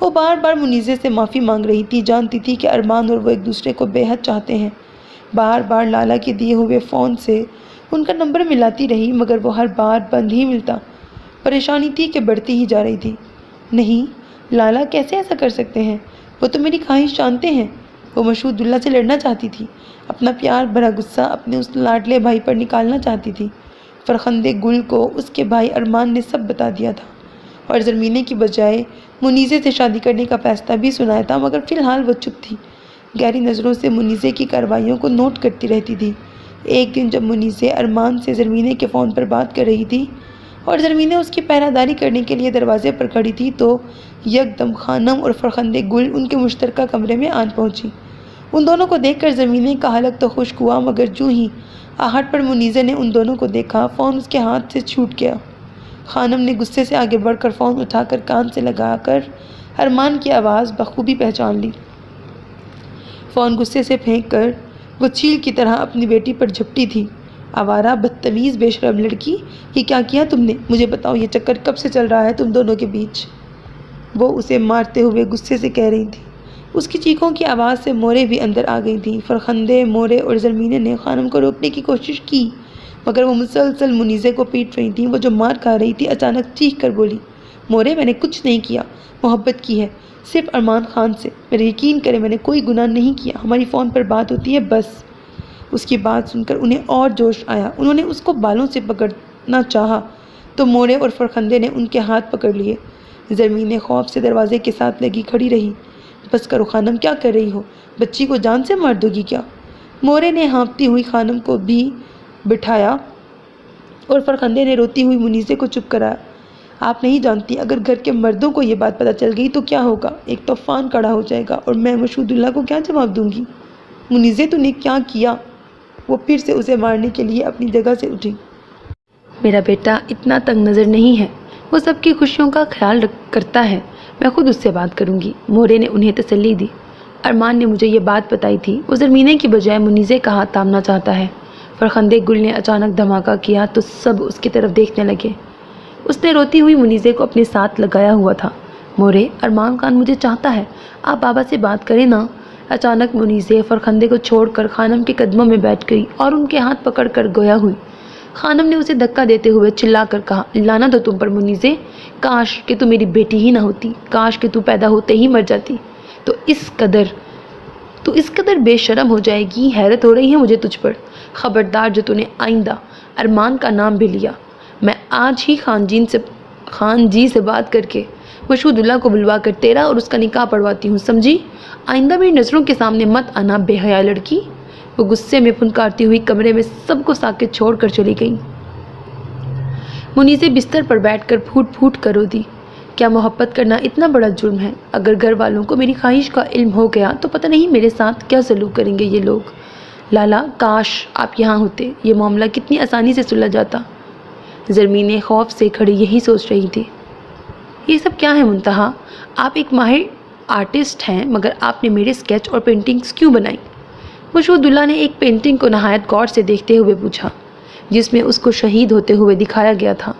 وہ بار بار منیزے سے معافی مانگ رہی تھی، جانتی تھی کہ ارمان اور وہ ایک دوسرے کو بے حد چاہتے ہیں۔ بار بار لالا کے دیے ہوئے فون سے ان کا نمبر ملاتی رہی، مگر وہ ہر بار بند ہی ملتا۔ پریشانی تھی کہ بڑھتی ہی جا رہی تھی۔ نہیں، لالا کیسے ایسا کر سکتے ہیں؟ وہ تو میری خواہش جانتے ہیں۔ وہ مشہود اللہ سے لڑنا چاہتی تھی، اپنا پیار بھرا غصہ اپنے اس لاڈلے بھائی پر نکالنا چاہتی تھی۔ فرخندے گل کو اس کے بھائی ارمان نے سب بتا دیا تھا، اور زرمینے کی بجائے منیزے سے شادی کرنے کا فیصلہ بھی سنایا تھا، مگر فی الحال وہ چپ تھی۔ گہری نظروں سے منیزے کی کارروائیوں کو نوٹ کرتی رہتی تھی۔ ایک دن جب منیزے ارمان سے زرمینے کے فون پر بات کر رہی تھی اور زرمینے اس کی پہرہ داری کرنے کے لیے دروازے پر کھڑی تھی، تو یکدم خانم اور فرخندے گل ان کے مشترکہ کمرے میں آن پہنچی۔ ان دونوں کو دیکھ کر زرمینے کا حلق تو خشک ہوا، مگر جو ہی آہٹ پر منیزے نے ان دونوں کو دیکھا، فون اس کے ہاتھ سے چھوٹ گیا۔ خانم نے غصے سے آگے بڑھ کر فون اٹھا کر کان سے لگا کر ارمان کی آواز بخوبی پہچان لی۔ فون غصے سے پھینک کر وہ چیل کی طرح اپنی بیٹی پر جھپٹی تھی۔ آوارہ، بدتمیز، بے شرم لڑکی، یہ کیا کیا تم نے؟ مجھے بتاؤ، یہ چکر کب سے چل رہا ہے تم دونوں کے بیچ؟ وہ اسے مارتے ہوئے غصے سے کہہ رہی تھی۔ اس کی چیخوں کی آواز سے مورے بھی اندر آ گئی تھیں۔ فرخندے، مورے اور زرمینے نے خانم کو روکنے کی کوشش کی، مگر وہ مسلسل منیزے کو پیٹ رہی تھیں۔ وہ جو مار کھا رہی تھی اچانک چیخ کر بولی، مورے، میں نے کچھ نہیں کیا، محبت کی ہے صرف ارمان خان سے، میرا یقین کرے میں نے کوئی گناہ نہیں کیا، ہماری فون پر بات ہوتی ہے بس۔ اس کی بات سن کر انہیں اور جوش آیا۔ انہوں نے اس کو بالوں سے پکڑنا چاہا تو مورے اور فرخندے نے ان کے ہاتھ پکڑ لیے۔ زرمینے خوف سے دروازے کے ساتھ لگی کھڑی رہی۔ بس کرو خانم، کیا کر رہی ہو؟ بچی کو جان سے مار دو گی کیا؟ مورے نے ہانپتی ہوئی خانم کو بھی بٹھایا اور فرخندے نے روتی ہوئی منیزے کو چپ کرایا۔ آپ نہیں جانتی، اگر گھر کے مردوں کو یہ بات پتہ چل گئی تو کیا ہوگا؟ ایک طوفان کھڑا ہو جائے گا، اور میں مشہود اللہ کو کیا جواب دوں گی؟ منیزے، تو نے کیا کیا؟ وہ پھر سے اسے مارنے کے لیے اپنی جگہ سے اٹھی۔ میرا بیٹا اتنا تنگ نظر نہیں ہے، وہ سب کی خوشیوں کا خیال کرتا ہے، میں خود اس سے بات کروں گی، مورے نے انہیں تسلی دی۔ ارمان نے مجھے یہ بات بتائی تھی، وہ زرمینے کی بجائے منیزے کا ہاتھ تامنا چاہتا ہے۔ فرخندے گل نے اچانک دھماکہ کیا تو سب اس کی طرف دیکھنے لگے۔ اس نے روتی ہوئی منیزے کو اپنے ساتھ لگایا ہوا تھا۔ مورے، ارمان خان مجھے چاہتا ہے، آپ بابا سے بات کریں نا۔ اچانک منیزے فرخندے کو چھوڑ کر خانم کے قدموں میں بیٹھ گئی اور ان کے ہاتھ پکڑ کر گویا ہوئی۔ خانم نے اسے دھکا دیتے ہوئے چلا کر کہا، لعنت ہو تم پر منیزے، کاش کہ تو میری بیٹی ہی نہ ہوتی، کاش کہ تو پیدا ہوتے ہی مر جاتی، تو اس قدر بے شرم ہو جائے گی۔ حیرت ہو رہی ہے مجھے تجھ پر، خبردار جو تو نے آئندہ ارمان کا نام بھی لیا، میں آج ہی خان جی سے بات کر کے مشہود اللہ کو بلوا کر تیرا اور اس کا نکاح پڑھواتی ہوں، سمجھی؟ آئندہ میری نظروں کے سامنے مت آنا، بے حیا لڑکی۔ وہ غصے میں پھنکارتی ہوئی کمرے میں سب کو ساکت چھوڑ کر چلی گئی۔ منیزے بستر پر بیٹھ کر پھوٹ پھوٹ کر رو دی۔ کیا محبت کرنا اتنا بڑا جرم ہے؟ اگر گھر والوں کو میری خواہش کا علم ہو گیا تو پتہ نہیں میرے ساتھ کیا سلوک کریں گے یہ لوگ۔ لالا، کاش آپ یہاں ہوتے، یہ معاملہ کتنی آسانی سے سلجھ جاتا۔ زرمینے خوف سے کھڑی یہی سوچ رہی تھی۔ یہ سب کیا ہے منتہا؟ آپ ایک ماہر آرٹسٹ ہیں، مگر آپ نے میرے اسکیچ اور پینٹنگز کیوں بنائی؟ مشہود اللہ نے ایک پینٹنگ کو نہایت غور سے دیکھتے ہوئے پوچھا، جس میں اس کو شہید ہوتے ہوئے دکھایا گیا تھا۔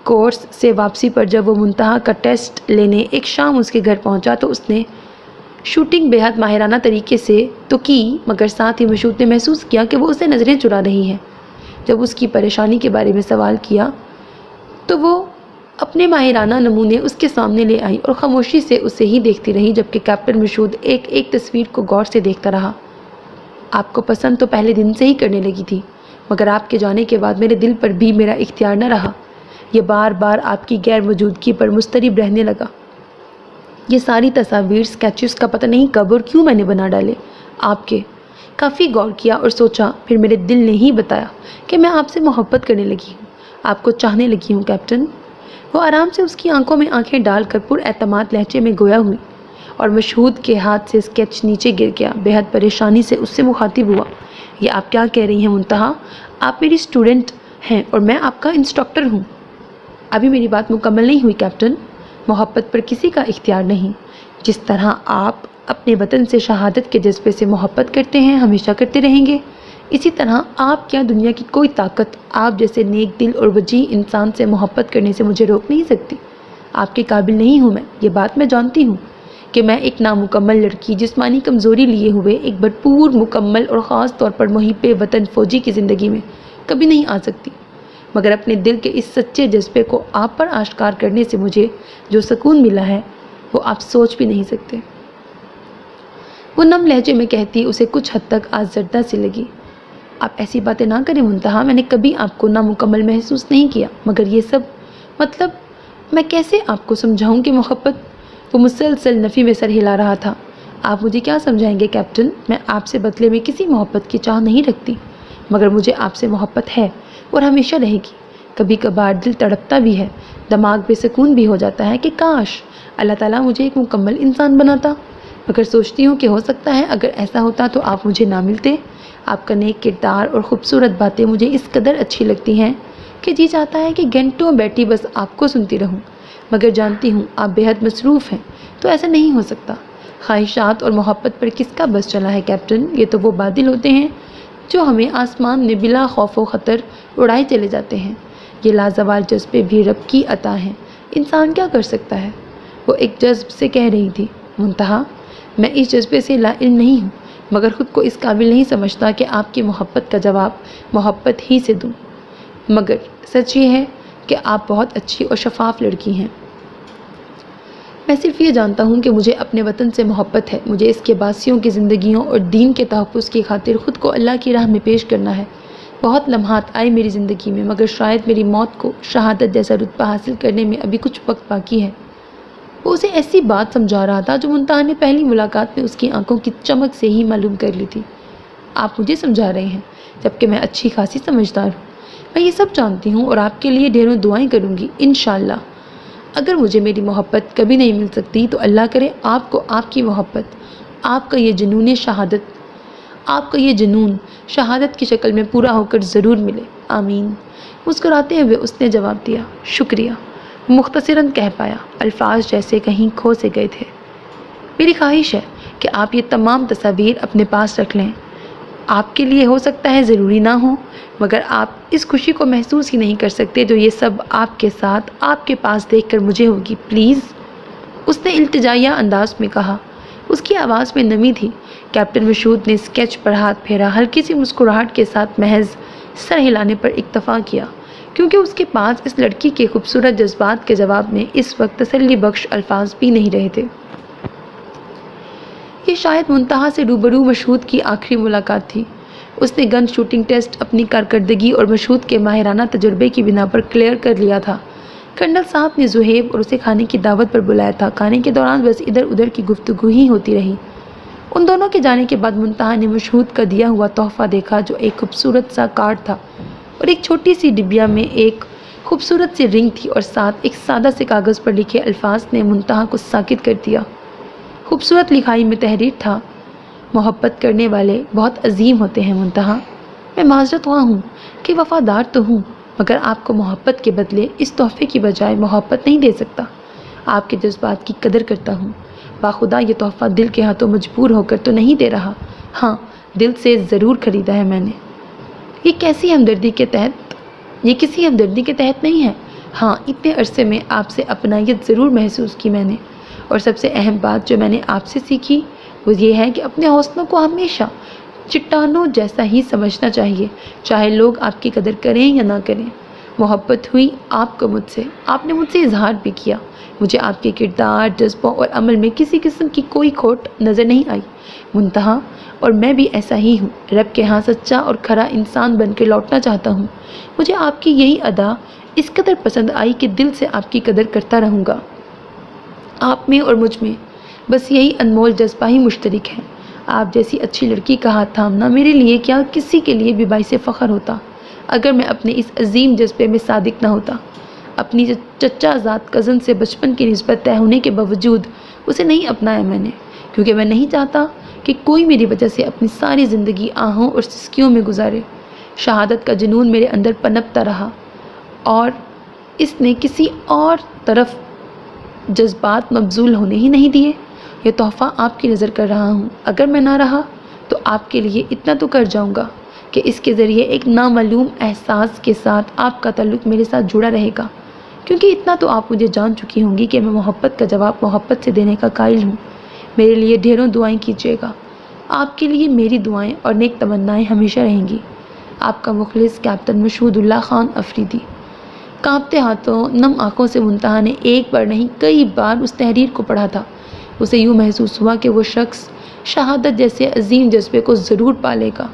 کورس سے واپسی پر جب وہ منتہا کا ٹیسٹ لینے ایک شام اس کے گھر پہنچا تو اس نے شوٹنگ بے حد ماہرانہ طریقے سے تو کی، مگر ساتھ ہی مشہود نے محسوس کیا کہ وہ اسے نظریں چرا رہی ہے۔ جب اس کی پریشانی کے بارے میں سوال کیا تو وہ اپنے ماہرانہ نمونے اس کے سامنے لے آئی اور خاموشی سے اسے ہی دیکھتی رہی، جبکہ کیپٹن مشہود ایک ایک تصویر کو غور سے دیکھتا رہا۔ آپ کو پسند تو پہلے دن سے ہی کرنے لگی تھی، مگر آپ کے جانے کے بعد میرے دل پر بھی میرا اختیار نہ رہا، یہ بار بار آپ کی غیر موجودگی پر مضطرب رہنے لگا۔ یہ ساری تصاویر اسکیچز کا پتہ نہیں کب اور کیوں میں نے بنا ڈالے آپ کے. کافی غور کیا اور سوچا، پھر میرے دل نے ہی بتایا کہ میں آپ سے محبت کرنے لگی ہوں، آپ کو چاہنے لگی ہوں کیپٹن. وہ آرام سے اس کی آنکھوں میں آنکھیں ڈال کر پر اعتماد لہجے میں گویا ہوئی اور مشہود کے ہاتھ سے اسکیچ نیچے گر گیا. بےحد پریشانی سے اس سے مخاطب ہوا. یہ آپ کیا کہہ رہی ہیں منتہا؟ آپ میری اسٹوڈنٹ ہیں اور میں آپ کا انسٹرکٹر ہوں. ابھی میری بات مکمل نہیں ہوئی کیپٹن. محبت پر کسی کا اختیار نہیں. جس طرح آپ اپنے وطن سے شہادت کے جذبے سے محبت کرتے ہیں، ہمیشہ کرتے رہیں گے، اسی طرح آپ کیا دنیا کی کوئی طاقت آپ جیسے نیک دل اور وجیح انسان سے محبت کرنے سے مجھے روک نہیں سکتی. آپ کے قابل نہیں ہوں میں، یہ بات میں جانتی ہوں کہ میں ایک نامکمل لڑکی، جسمانی کمزوری لیے ہوئے ایک بھرپور، مکمل اور خاص طور پر محب وطن فوجی کی زندگی میں کبھی نہیں آ سکتی. مگر اپنے دل کے اس سچے جذبے کو آپ پر آشکار کرنے سے مجھے جو سکون ملا ہے وہ آپ سوچ بھی نہیں سکتے. وہ نم لہجے میں کہتی اسے کچھ حد تک آزردہ سی لگی. آپ ایسی باتیں نہ کریں منتہا، میں نے کبھی آپ کو نامکمل محسوس نہیں کیا. مگر یہ سب مطلب میں کیسے آپ کو سمجھاؤں کہ محبت؟ وہ مسلسل نفی میں سر ہلا رہا تھا. آپ مجھے کیا سمجھائیں گے کیپٹن؟ میں آپ سے بدلے میں کسی محبت کی چاہ نہیں رکھتی، مگر مجھے آپ سے محبت ہے اور ہمیشہ رہے گی. کبھی کبھار دل تڑپتا بھی ہے، دماغ بے سکون بھی ہو جاتا ہے کہ کاش اللہ تعالیٰ مجھے ایک مکمل انسان بناتا. مگر سوچتی ہوں کہ ہو سکتا ہے اگر ایسا ہوتا تو آپ مجھے نہ ملتے. آپ کا نیک کردار اور خوبصورت باتیں مجھے اس قدر اچھی لگتی ہیں کہ جی چاہتا ہے کہ گھنٹوں بیٹھی بس آپ کو سنتی رہوں. مگر جانتی ہوں آپ بے حد مصروف ہیں تو ایسا نہیں ہو سکتا. خواہشات اور محبت پر کس کا بس چلا ہے کیپٹن؟ یہ تو وہ بادل ہوتے ہیں جو ہمیں آسمان میں بلا خوف و خطر اڑائے چلے جاتے ہیں. یہ لازوال جذبے بھی رب کی عطا ہیں، انسان کیا کر سکتا ہے؟ وہ ایک جذب سے کہہ رہی تھی. منتہا، میں اس جذبے سے لا علم نہیں ہوں، مگر خود کو اس قابل نہیں سمجھتا کہ آپ کی محبت کا جواب محبت ہی سے دوں. مگر سچ یہ ہے کہ آپ بہت اچھی اور شفاف لڑکی ہیں. میں صرف یہ جانتا ہوں کہ مجھے اپنے وطن سے محبت ہے. مجھے اس کے باسیوں کی زندگیوں اور دین کے تحفظ کی خاطر خود کو اللہ کی راہ میں پیش کرنا ہے. بہت لمحات آئے میری زندگی میں، مگر شاید میری موت کو شہادت جیسا رتبہ حاصل کرنے میں ابھی کچھ وقت باقی ہے. وہ اسے ایسی بات سمجھا رہا تھا جو منتہا نے پہلی ملاقات میں اس کی آنکھوں کی چمک سے ہی معلوم کر لی تھی. آپ مجھے سمجھا رہے ہیں، جبکہ میں اچھی خاصی سمجھدار ہوں. میں یہ سب جانتی ہوں اور آپ کے لیے ڈھیروں دعائیں کروں گی انشاءاللہ. اگر مجھے میری محبت کبھی نہیں مل سکتی تو اللہ کرے آپ کو آپ کی محبت، آپ کا یہ جنون شہادت کی شکل میں پورا ہو کر ضرور ملے. آمین. مسکراتے ہوئے اس نے جواب دیا. شکریہ. مختصراً کہہ پایا، الفاظ جیسے کہیں کھو سے گئے تھے. میری خواہش ہے کہ آپ یہ تمام تصاویر اپنے پاس رکھ لیں. آپ کے لیے ہو سکتا ہے ضروری نہ ہو، مگر آپ اس خوشی کو محسوس ہی نہیں کر سکتے جو یہ سب آپ کے ساتھ آپ کے پاس دیکھ کر مجھے ہوگی. پلیز، اس نے التجائیہ انداز میں کہا. اس کی آواز میں نمی تھی. کیپٹن مشہود نے اسکیچ پر ہاتھ پھیرا، ہلکی سی مسکراہٹ کے ساتھ محض سر ہلانے پر اکتفا کیا، کیونکہ اس کے پاس اس لڑکی کے خوبصورت جذبات کے جواب میں اس وقت تسلی بخش الفاظ بھی نہیں رہے تھے. یہ شاید منتہا سے روبرو مشہود کی آخری ملاقات تھی. اس نے گن شوٹنگ ٹیسٹ اپنی کارکردگی اور مشہود کے ماہرانہ تجربے کی بنا پر کلیئر کر لیا تھا. کرنل صاحب نے زہیب اور اسے کھانے کی دعوت پر بلایا تھا. کھانے کے دوران بس ادھر ادھر کی گفتگو ہی ہوتی رہی. ان دونوں کے جانے کے بعد منتہا نے مشہود کا دیا ہوا تحفہ دیکھا، جو ایک خوبصورت سا کارڈ تھا اور ایک چھوٹی سی ڈبیا میں ایک خوبصورت سی رنگ تھی اور ساتھ ایک سادہ سے کاغذ پر لکھے الفاظ نے منتہا کو ساکت کر دیا. خوبصورت لکھائی میں تحریر تھا: محبت کرنے والے بہت عظیم ہوتے ہیں منتہا. میں معذرت خواہ ہوں کہ وفادار تو ہوں، مگر آپ کو محبت کے بدلے اس تحفے کی بجائے محبت نہیں دے سکتا. آپ کے جذبات کی قدر کرتا ہوں. باخدا یہ تحفہ دل کے ہاتھوں مجبور ہو کر تو نہیں دے رہا. ہاں، دل سے ضرور خریدا ہے میں نے. یہ کسی ہمدردی کے تحت نہیں ہے. ہاں، اتنے عرصے میں آپ سے اپنائیت ضرور محسوس کی میں نے، اور سب سے اہم بات جو میں نے آپ سے سیکھی وہ یہ ہے کہ اپنے حوصلوں کو ہمیشہ چٹانوں جیسا ہی سمجھنا چاہیے، چاہے لوگ آپ کی قدر کریں یا نہ کریں. محبت ہوئی آپ کو مجھ سے، آپ نے مجھ سے اظہار بھی کیا. مجھے آپ کے کردار، جذبوں اور عمل میں کسی قسم کی کوئی کھوٹ نظر نہیں آئی منتہا، اور میں بھی ایسا ہی ہوں. رب کے ہاں سچا اور کھرا انسان بن کے لوٹنا چاہتا ہوں. مجھے آپ کی یہی ادا اس قدر پسند آئی کہ دل سے آپ کی قدر کرتا رہوں گا. آپ میں اور مجھ میں بس یہی انمول جذبہ ہی مشترک ہے۔ آپ جیسی اچھی لڑکی کا ہاتھ تھامنا میرے لیے کیا کسی کے لیے بھی باعث فخر ہوتا اگر میں اپنے اس عظیم جذبے میں صادق نہ ہوتا۔ اپنی چچا زاد کزن سے بچپن کی نسبت طے ہونے کے باوجود اسے نہیں اپنایا میں نے، کیونکہ میں نہیں چاہتا کہ کوئی میری وجہ سے اپنی ساری زندگی آہوں اور سسکیوں میں گزارے۔ شہادت کا جنون میرے اندر پنپتا رہا اور اس نے کسی اور طرف جذبات مبذول ہونے ہی نہیں دیے۔ یہ تحفہ آپ کی نظر کر رہا ہوں، اگر میں نہ رہا تو آپ کے لیے اتنا تو کر جاؤں گا کہ اس کے ذریعے ایک نامعلوم احساس کے ساتھ آپ کا تعلق میرے ساتھ جڑا رہے گا، کیونکہ اتنا تو آپ مجھے جان چکی ہوں گی کہ میں محبت کا جواب محبت سے دینے کا قائل ہوں۔ میرے لیے ڈھیروں دعائیں کیجیے گا۔ آپ کے لیے میری دعائیں اور نیک تمنائیں ہمیشہ رہیں گی۔ آپ کا مخلص کیپٹن مشہود اللہ خان افریدی۔ کانپتے ہاتھوں نم آنکھوں سے منتہا نے ایک بار نہیں کئی بار اس تحریر کو پڑھا تھا۔ اسے یوں محسوس ہوا کہ وہ شخص شہادت جیسے عظیم جذبے کو ضرور پالے گا۔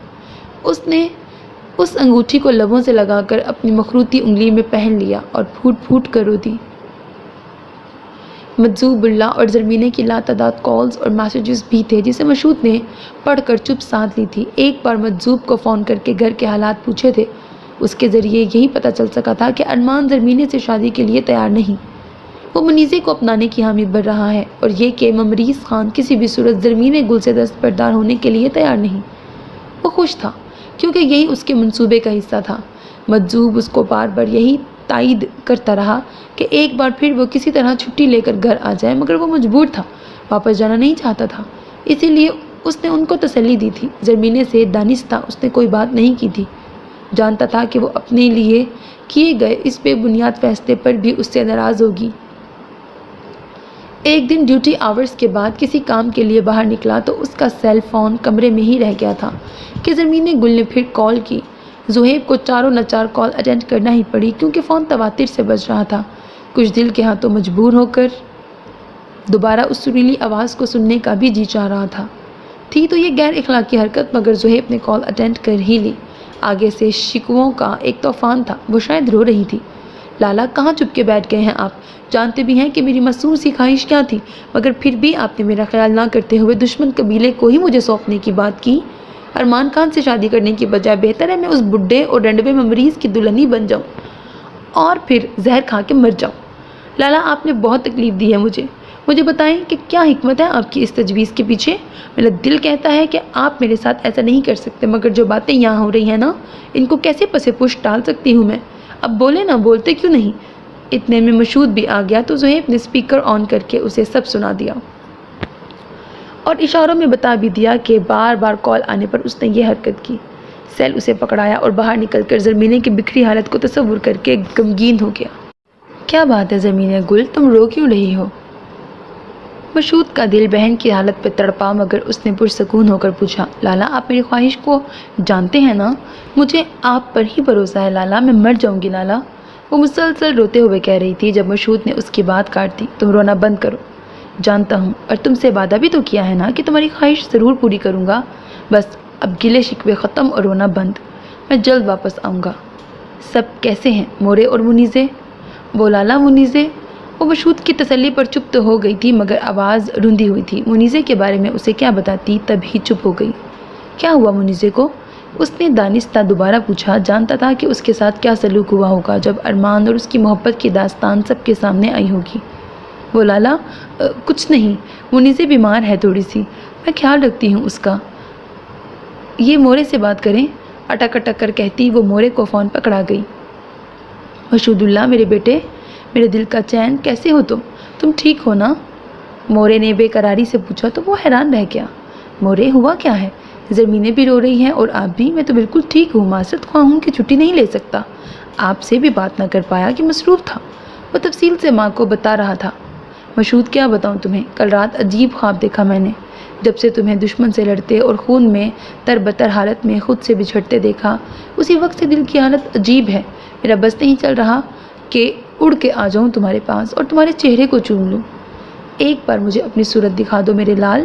اس نے اس انگوٹھی کو لبوں سے لگا کر اپنی مخروطی انگلی میں پہن لیا اور پھوٹ پھوٹ کر رو دی۔ مجذوب اللہ اور زرمینے کی لاتعداد کالز اور میسیجز بھی تھے جسے مشہود نے پڑھ کر چپ سادھ لی تھی۔ ایک بار مجذوب کو فون کر کے گھر کے حالات پوچھے تھے۔ اس کے ذریعے یہی پتہ چل سکا تھا کہ ارمان زرمینے سے شادی کے لیے تیار نہیں، وہ منیزے کو اپنانے کی حامی بن رہا ہے، اور یہ کہ ممریز خان کسی بھی صورت زرمینے گل سے دستبردار ہونے کے لیے تیار نہیں۔ وہ خوش تھا کیونکہ یہی اس کے منصوبے کا حصہ تھا۔ مجذوب اس کو بار بار یہی تائید کرتا رہا کہ ایک بار پھر وہ کسی طرح چھٹی لے کر گھر آ جائے، مگر وہ مجبور تھا، واپس جانا نہیں چاہتا تھا۔ اسی لیے اس نے ان کو تسلی دی تھی۔ زرمینے سے دانستہ اس نے کوئی بات نہیں کی تھی، جانتا تھا کہ وہ اپنے لیے کیے گئے اس بے بنیاد فیصلے پر بھی اس سے ناراض ہوگی۔ ایک دن ڈیوٹی آورز کے بعد کسی کام کے لیے باہر نکلا تو اس کا سیل فون کمرے میں ہی رہ گیا تھا کہ زرمینے گل نے پھر کال کی۔ زہیب کو چاروں نچار کال اٹینڈ کرنا ہی پڑی کیونکہ فون تواتر سے بج رہا تھا۔ کچھ دل کے ہاتھوں مجبور ہو کر دوبارہ اس سریلی آواز کو سننے کا بھی جی چاہ رہا تھا۔ تھی تو یہ غیر اخلاقی حرکت، مگر زہیب نے کال اٹینڈ کر ہی لی۔ آگے سے شکووں کا ایک طوفان تھا۔ وہ شاید رو رہی تھی۔ لالا کہاں چپ کے بیٹھ گئے ہیں آپ؟ جانتے بھی ہیں کہ میری مسور سی خواہش کیا تھی، مگر پھر بھی آپ نے میرا خیال نہ کرتے ہوئے دشمن قبیلے کو ہی مجھے سونپنے کی بات کی۔ ارمان خان سے شادی کرنے کی بجائے بہتر ہے میں اس بڈھے اور رنڈوے ممریز کی دلہنی بن جاؤں اور پھر زہر کھا کے مر جاؤں۔ لالا آپ نے بہت تکلیف دی ہے مجھے بتائیں کہ کیا حکمت ہے آپ کی اس تجویز کے پیچھے؟ میرا دل کہتا ہے کہ آپ میرے ساتھ ایسا نہیں کر سکتے، مگر جو باتیں یہاں ہو رہی ہیں نا، ان کو کیسے پسے پوش ڈال سکتی ہوں میں؟ اب بولے نہ، بولتے کیوں نہیں؟ اتنے میں مشہود بھی آ گیا تو زہیب نے اسپیکر آن کر کے اسے سب سنا دیا اور اشاروں میں بتا بھی دیا کہ بار بار کال آنے پر اس نے یہ حرکت کی۔ سیل اسے پکڑایا اور باہر نکل کر زرمینے کی بکھری حالت کو تصور کر کے غمگین ہو گیا۔ کیا بات ہے زرمینے گل، تم رو کیوں رہی ہو؟ مشہود کا دل بہن کی حالت پہ تڑپا، مگر اس نے پرسکون ہو کر پوچھا، لالا آپ میری خواہش کو جانتے ہیں نا؟ مجھے آپ پر ہی بھروسہ ہے لالا، میں مر جاؤں گی لالا۔ وہ مسلسل روتے ہوئے کہہ رہی تھی۔ جب مشہود نے اس کی بات کاٹ دی، تم رونا بند کرو، جانتا ہوں، اور تم سے وعدہ بھی تو کیا ہے نا کہ تمہاری خواہش ضرور پوری کروں گا۔ بس اب گلے شکوے ختم اور رونا بند، میں جلد واپس آؤں گا۔ سب کیسے ہیں مورے اور منیزے؟ وہ لالا منیزے؟ وہ مشہود کی تسلی پر چپ تو ہو گئی تھی، مگر آواز رندی ہوئی تھی۔ منیزے کے بارے میں اسے کیا بتاتی، تب ہی چپ ہو گئی۔ کیا ہوا منیزے کو؟ اس نے دانستہ دوبارہ پوچھا۔ جانتا تھا کہ اس کے ساتھ کیا سلوک ہوا ہوگا جب ارمان اور اس کی محبت کی داستان سب کے سامنے آئی ہوگی۔ وہ لالا کچھ نہیں، منیزے بیمار ہے تھوڑی سی، میں خیال رکھتی ہوں اس کا۔ یہ مورے سے بات کریں، اٹک اٹک کر کہتی وہ مورے کو فون پکڑا گئی۔ مشہود اللہ میرے بیٹے، میرے دل کا چین، کیسے ہو تم ٹھیک ہو نا؟ مورے نے بے قراری سے پوچھا تو وہ حیران رہ گیا۔ مورے ہوا کیا ہے؟ زرمینے بھی رو رہی ہیں اور آپ بھی؟ میں تو بالکل ٹھیک ہوں، معذرت خواہ ہوں کہ چھٹی نہیں لے سکتا، آپ سے بھی بات نہ کر پایا کہ مصروف تھا۔ وہ تفصیل سے ماں کو بتا رہا تھا۔ مشہود کیا بتاؤں تمہیں، کل رات عجیب خواب دیکھا میں نے۔ جب سے تمہیں دشمن سے لڑتے اور خون میں تربتر حالت میں خود سے بچھڑتے دیکھا، اسی وقت سے دل کی حالت عجیب ہے۔ میرا بس نہیں چل رہا کہ اڑ کے آ جاؤں تمہارے پاس اور تمہارے چہرے کو چوم لوں۔ ایک بار مجھے اپنی صورت دکھا دو میرے لال۔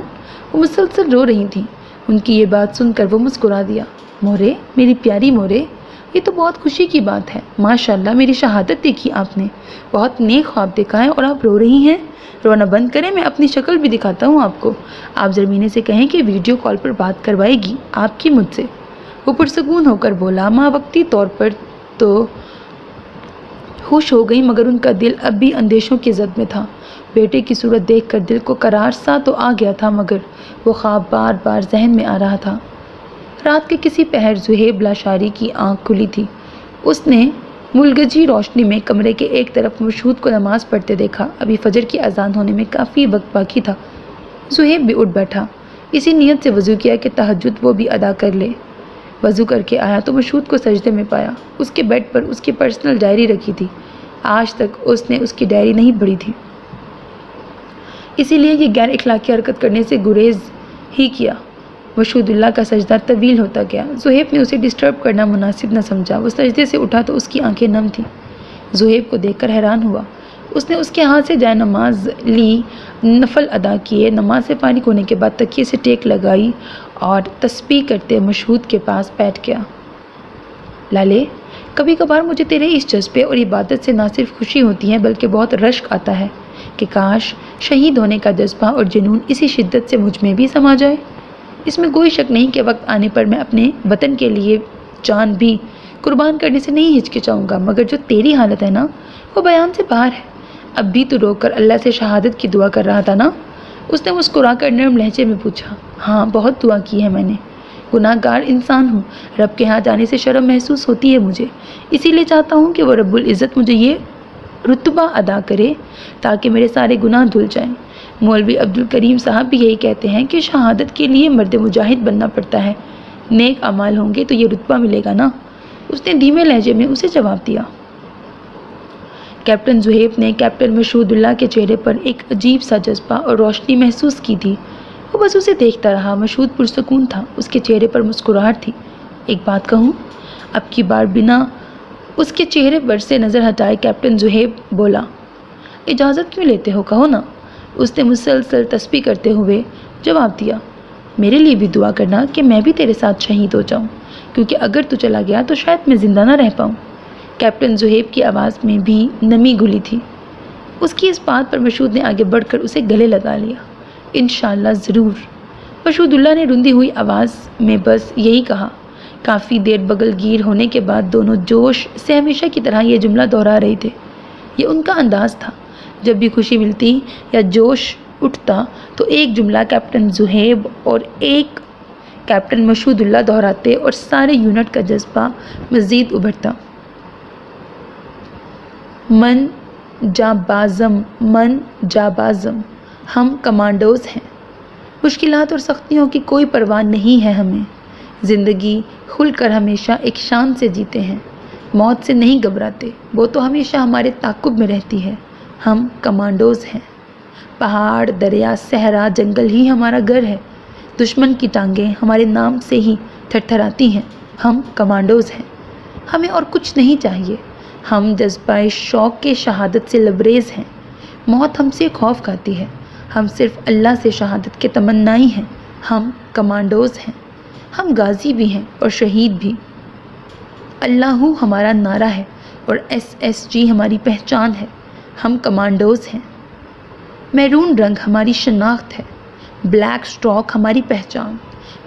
وہ مسلسل رو رہی تھیں۔ ان کی یہ بات سن کر وہ مسکرا دیا۔ مورے، میری پیاری مورے، یہ تو بہت خوشی کی بات ہے۔ ماشاءاللہ میری شہادت دیکھی آپ نے، بہت نیک خواب دیکھا ہے اور آپ رو رہی ہیں۔ رونا بند کریں، میں اپنی شکل بھی دکھاتا ہوں آپ کو۔ آپ زرمینے سے کہیں کہ ویڈیو کال پر بات کروائے گی آپ کی مجھ سے۔ وہ پرسکون ہو کر بولا۔ ماں وقتی طور پر تو خوش ہو گئی مگر ان کا دل اب بھی اندیشوں کی زد میں تھا۔ بیٹے کی صورت دیکھ کر دل کو قرار سا تو آ گیا تھا مگر وہ خواب بار بار ذہن میں آ رہا تھا۔ رات کے کسی پہر زہیب لاشاری کی آنکھ کھلی تھی۔ اس نے ملگجی روشنی میں کمرے کے ایک طرف مشہود کو نماز پڑھتے دیکھا۔ ابھی فجر کی اذان ہونے میں کافی وقت باقی تھا۔ زہیب بھی اٹھ بیٹھا، اسی نیت سے وضو کیا کہ تہجد وہ بھی ادا کر لے۔ وضو کر کے آیا تو مشہود کو سجدے میں پایا۔ اس کے بیڈ پر اس کی پرسنل ڈائری رکھی تھی۔ آج تک اس نے اس کی ڈائری نہیں پڑھی تھی، اسی لیے یہ غیر اخلاقی حرکت کرنے سے گریز ہی کیا۔ مشہود اللہ کا سجدہ طویل ہوتا گیا۔ زہیب نے اسے ڈسٹرب کرنا مناسب نہ سمجھا۔ وہ سجدے سے اٹھا تو اس کی آنکھیں نم تھیں۔ زہیب کو دیکھ کر حیران ہوا۔ اس نے اس کے ہاتھ سے جائے نماز لی، نفل ادا کیے۔ نماز سے فارغ ہونے کے بعد تکیے سے ٹیک لگائی اور تسبیح کرتے مشہود کے پاس بیٹھ گیا۔ لالے، کبھی کبھار مجھے تیرے اس جذبے اور عبادت سے نہ صرف خوشی ہوتی ہے بلکہ بہت رشک آتا ہے کہ کاش شہید ہونے کا جذبہ اور جنون اسی شدت سے مجھ میں بھی سما جائے۔ اس میں کوئی شک نہیں کہ وقت آنے پر میں اپنے وطن کے لیے جان بھی قربان کرنے سے نہیں ہچکچاؤں گا، مگر جو تیری حالت ہے نا وہ بیان سے باہر ہے۔ اب بھی تو رو کر اللہ سے شہادت کی دعا کر رہا تھا نا؟ اس نے مسکرا کر نرم لہجے میں پوچھا۔ ہاں، بہت دعا کی ہے میں نے، گناہ گار انسان ہوں، رب کے ہاں جانے سے شرم محسوس ہوتی ہے مجھے، اسی لیے چاہتا ہوں کہ وہ رب العزت مجھے یہ رتبہ ادا کرے تاکہ میرے سارے گناہ دھل جائیں۔ مولوی عبدالکریم صاحب بھی یہی کہتے ہیں کہ شہادت کے لیے مرد مجاہد بننا پڑتا ہے، نیک اعمال ہوں گے تو یہ رتبہ ملے گا نا؟ اس نے دھیمے لہجے میں اسے جواب دیا۔ کیپٹن زہیب نے کیپٹن مشہود اللہ کے چہرے پر ایک عجیب سا جذبہ اور روشنی محسوس کی تھی۔ وہ بس اسے دیکھتا رہا۔ مشہود پرسکون تھا، اس کے چہرے پر مسکراہٹ تھی۔ ایک بات کہوں؟ اب کی بار بنا اس کے چہرے پر سے نظر ہٹائے کیپٹن زہیب بولا۔ اجازت کیوں لیتے ہو، کہو نا؟ اس نے مسلسل تسبیح کرتے ہوئے جواب دیا۔ میرے لیے بھی دعا کرنا کہ میں بھی تیرے ساتھ شہید ہو جاؤں، کیونکہ اگر تو چلا گیا تو شاید میں زندہ نہ رہ پاؤں۔ کیپٹن زہیب کی آواز میں بھی نمی گھلی تھی۔ اس کی اس بات پر مشہود نے آگے بڑھ کر اسے گلے لگا لیا۔ انشاءاللہ ضرور، مشہود اللہ نے رندی ہوئی آواز میں بس یہی کہا۔ کافی دیر بغل گیر ہونے کے بعد دونوں جوش سے ہمیشہ کی طرح یہ جملہ دہرا رہے تھے۔ یہ ان کا انداز تھا، جب بھی خوشی ملتی یا جوش اٹھتا تو ایک جملہ کیپٹن زہیب اور ایک کیپٹن مشہود اللہ دہراتے اور سارے یونٹ کا جذبہ مزید ابھرتا۔ من جابازم، من جابازم، ہم کمانڈوز ہیں۔ مشکلات اور سختیوں کی کوئی پرواہ نہیں ہے ہمیں۔ زندگی کھل کر ہمیشہ ایک شان سے جیتے ہیں، موت سے نہیں گھبراتے، وہ تو ہمیشہ ہمارے تعاقب میں رہتی ہے۔ ہم کمانڈوز ہیں۔ پہاڑ، دریا، صحرا، جنگل ہی ہمارا گھر ہے۔ دشمن کی ٹانگیں ہمارے نام سے ہی تھرتھراتی ہیں۔ ہم کمانڈوز ہیں، ہمیں اور کچھ نہیں چاہیے۔ ہم جذبہ شوق کے شہادت سے لبریز ہیں۔ موت ہم سے خوف کھاتی ہے، ہم صرف اللہ سے شہادت کے تمنائی ہیں۔ ہم کمانڈوز ہیں، ہم غازی بھی ہیں اور شہید بھی۔ اللہ ہمارا نعرہ ہے اور SSG ہماری پہچان ہے۔ ہم کمانڈوز ہیں۔ میرون رنگ ہماری شناخت ہے، بلیک سٹاک ہماری پہچان۔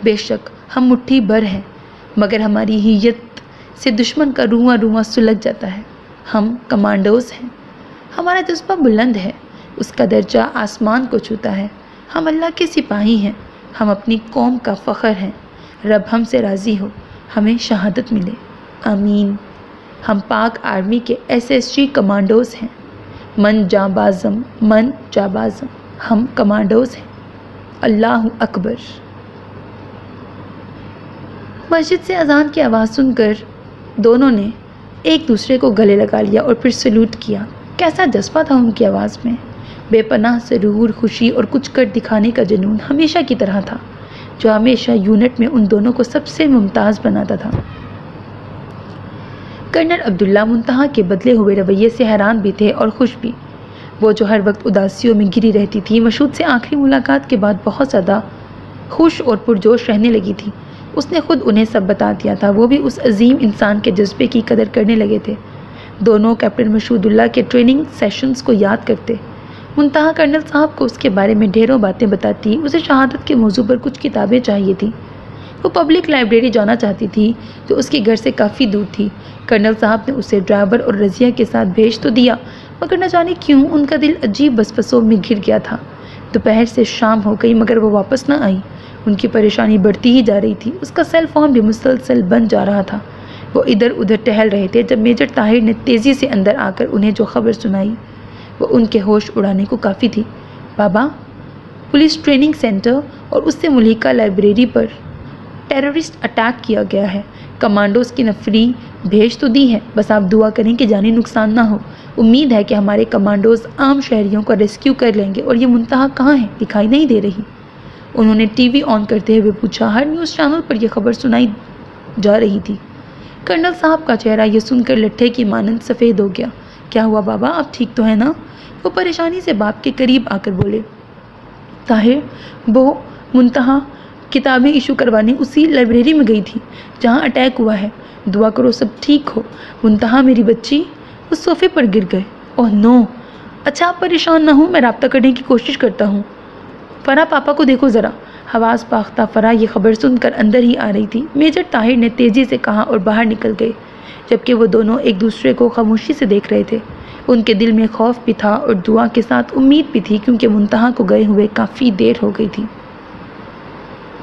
بے شک ہم مٹھی بھر ہیں مگر ہماری ہیت سے دشمن کا رواں رواں سلگ جاتا ہے۔ ہم کمانڈوز ہیں۔ ہمارا جذبہ بلند ہے، اس کا درجہ آسمان کو چھوتا ہے۔ ہم اللہ کے سپاہی ہیں، ہم اپنی قوم کا فخر ہیں۔ رب ہم سے راضی ہو، ہمیں شہادت ملے، آمین۔ ہم پاک آرمی کے SSG کمانڈوز ہیں۔ من جابازم، من جابازم، ہم کمانڈوز ہیں۔ اللہ اکبر۔ مسجد سے اذان کی آواز سن کر دونوں نے ایک دوسرے کو گلے لگا لیا اور پھر سلوٹ کیا۔ کیسا جذبہ تھا ان کی آواز میں، بے پناہ سرور، خوشی اور کچھ کر دکھانے کا جنون ہمیشہ کی طرح تھا، جو ہمیشہ یونٹ میں ان دونوں کو سب سے ممتاز بناتا تھا۔ کرنل عبداللہ منتہا کے بدلے ہوئے رویے سے حیران بھی تھے اور خوش بھی۔ وہ جو ہر وقت اداسیوں میں گری رہتی تھی، مشہود سے آخری ملاقات کے بعد بہت زیادہ خوش اور پرجوش رہنے لگی تھی۔ اس نے خود انہیں سب بتا دیا تھا۔ وہ بھی اس عظیم انسان کے جذبے کی قدر کرنے لگے تھے۔ دونوں کیپٹن مشہود اللہ کے ٹریننگ سیشنز کو یاد کرتے۔ منتہا کرنل صاحب کو اس کے بارے میں ڈھیروں باتیں بتاتی۔ اسے شہادت کے موضوع پر کچھ کتابیں چاہیے تھیں۔ وہ پبلک لائبریری جانا چاہتی تھی جو اس کے گھر سے کافی دور تھی۔ کرنل صاحب نے اسے ڈرائیور اور رضیہ کے ساتھ بھیج تو دیا، مگر نہ جانے کیوں ان کا دل عجیب وسوسوں میں گھر گیا تھا۔ دوپہر سے شام ہو گئی مگر وہ واپس نہ آئی۔ ان کی پریشانی بڑھتی ہی جا رہی تھی۔ اس کا سیل فون بھی مسلسل بند جا رہا تھا۔ وہ ادھر ادھر ٹہل رہے تھے جب میجر طاہر نے تیزی سے اندر آ کر انہیں جو خبر سنائی وہ ان کے ہوش اڑانے کو کافی تھی۔ بابا، پولیس ٹریننگ سینٹر اور اس سے ملحقہ لائبریری پر ٹیررسٹ اٹیک کیا گیا ہے۔ کمانڈوز کی نفری بھیج تو دی ہے، بس آپ دعا کریں کہ جانی نقصان نہ ہو۔ امید ہے کہ ہمارے کمانڈوز عام شہریوں کا ریسکیو کر لیں گے۔ اور یہ منتہا کہاں ہے؟ دکھائی نہیں دے رہی۔ انہوں نے ٹی وی آن کرتے ہوئے پوچھا۔ ہر نیوز چینل پر یہ خبر سنائی جا رہی تھی۔ کرنل صاحب کا چہرہ یہ سن کر لٹھے کی مانند سفید ہو گیا۔ کیا ہوا بابا، آپ ٹھیک تو ہیں نا؟ وہ پریشانی سے باپ کے قریب آ کر بولے۔ طاہر، وہ منتہا کتابیں ایشو کروانے اسی لائبریری میں گئی تھی جہاں اٹیک ہوا ہے۔ دعا کرو سب ٹھیک ہو۔ منتہا میری بچی، وہ صوفے پر گر گئے۔ اوہ نو! اچھا آپ پریشان نہ ہوں، میں رابطہ کرنے کی کوشش کرتا ہوں۔ فرح پاپا کو دیکھو ذرا۔ حواس باختہ فرح یہ خبر سن کر اندر ہی آ رہی تھی۔ میجر طاہر نے تیزی سے کہا اور باہر نکل گئے، جبکہ وہ دونوں ایک دوسرے کو خاموشی سے دیکھ رہے تھے۔ ان کے دل میں خوف بھی تھا اور دعا کے ساتھ امید بھی تھی، کیونکہ منتہا کو گئے ہوئے کافی دیر ہو گئی تھی۔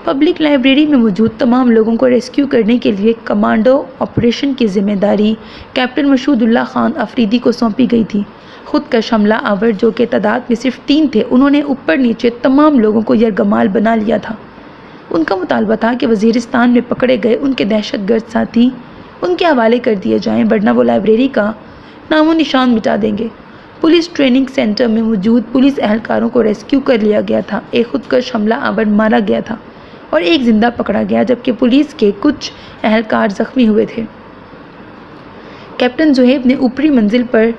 پبلک لائبریری میں موجود تمام لوگوں کو ریسکیو کرنے کے لیے کمانڈو آپریشن کی ذمہ داری کیپٹن مشہود اللہ خان افریدی کو سونپی گئی تھی۔ خود کش حملہ آور جو کہ تعداد میں صرف 3 تھے، انہوں نے اوپر نیچے تمام لوگوں کو یرغمال بنا لیا تھا۔ ان کا مطالبہ تھا کہ وزیرستان میں پکڑے گئے ان کے دہشت گرد ساتھی ان کے حوالے کر دیے جائیں، ورنہ وہ لائبریری کا نام و نشان مٹا دیں گے۔ پولیس ٹریننگ سینٹر میں موجود پولیس اہلکاروں کو ریسکیو کر لیا گیا تھا۔ ایک خودکش حملہ آور مارا گیا تھا اور ایک زندہ پکڑا گیا، جبکہ پولیس کے کچھ اہلکار زخمی ہوئے تھے۔ کیپٹن زہیب نے اوپری منزل پر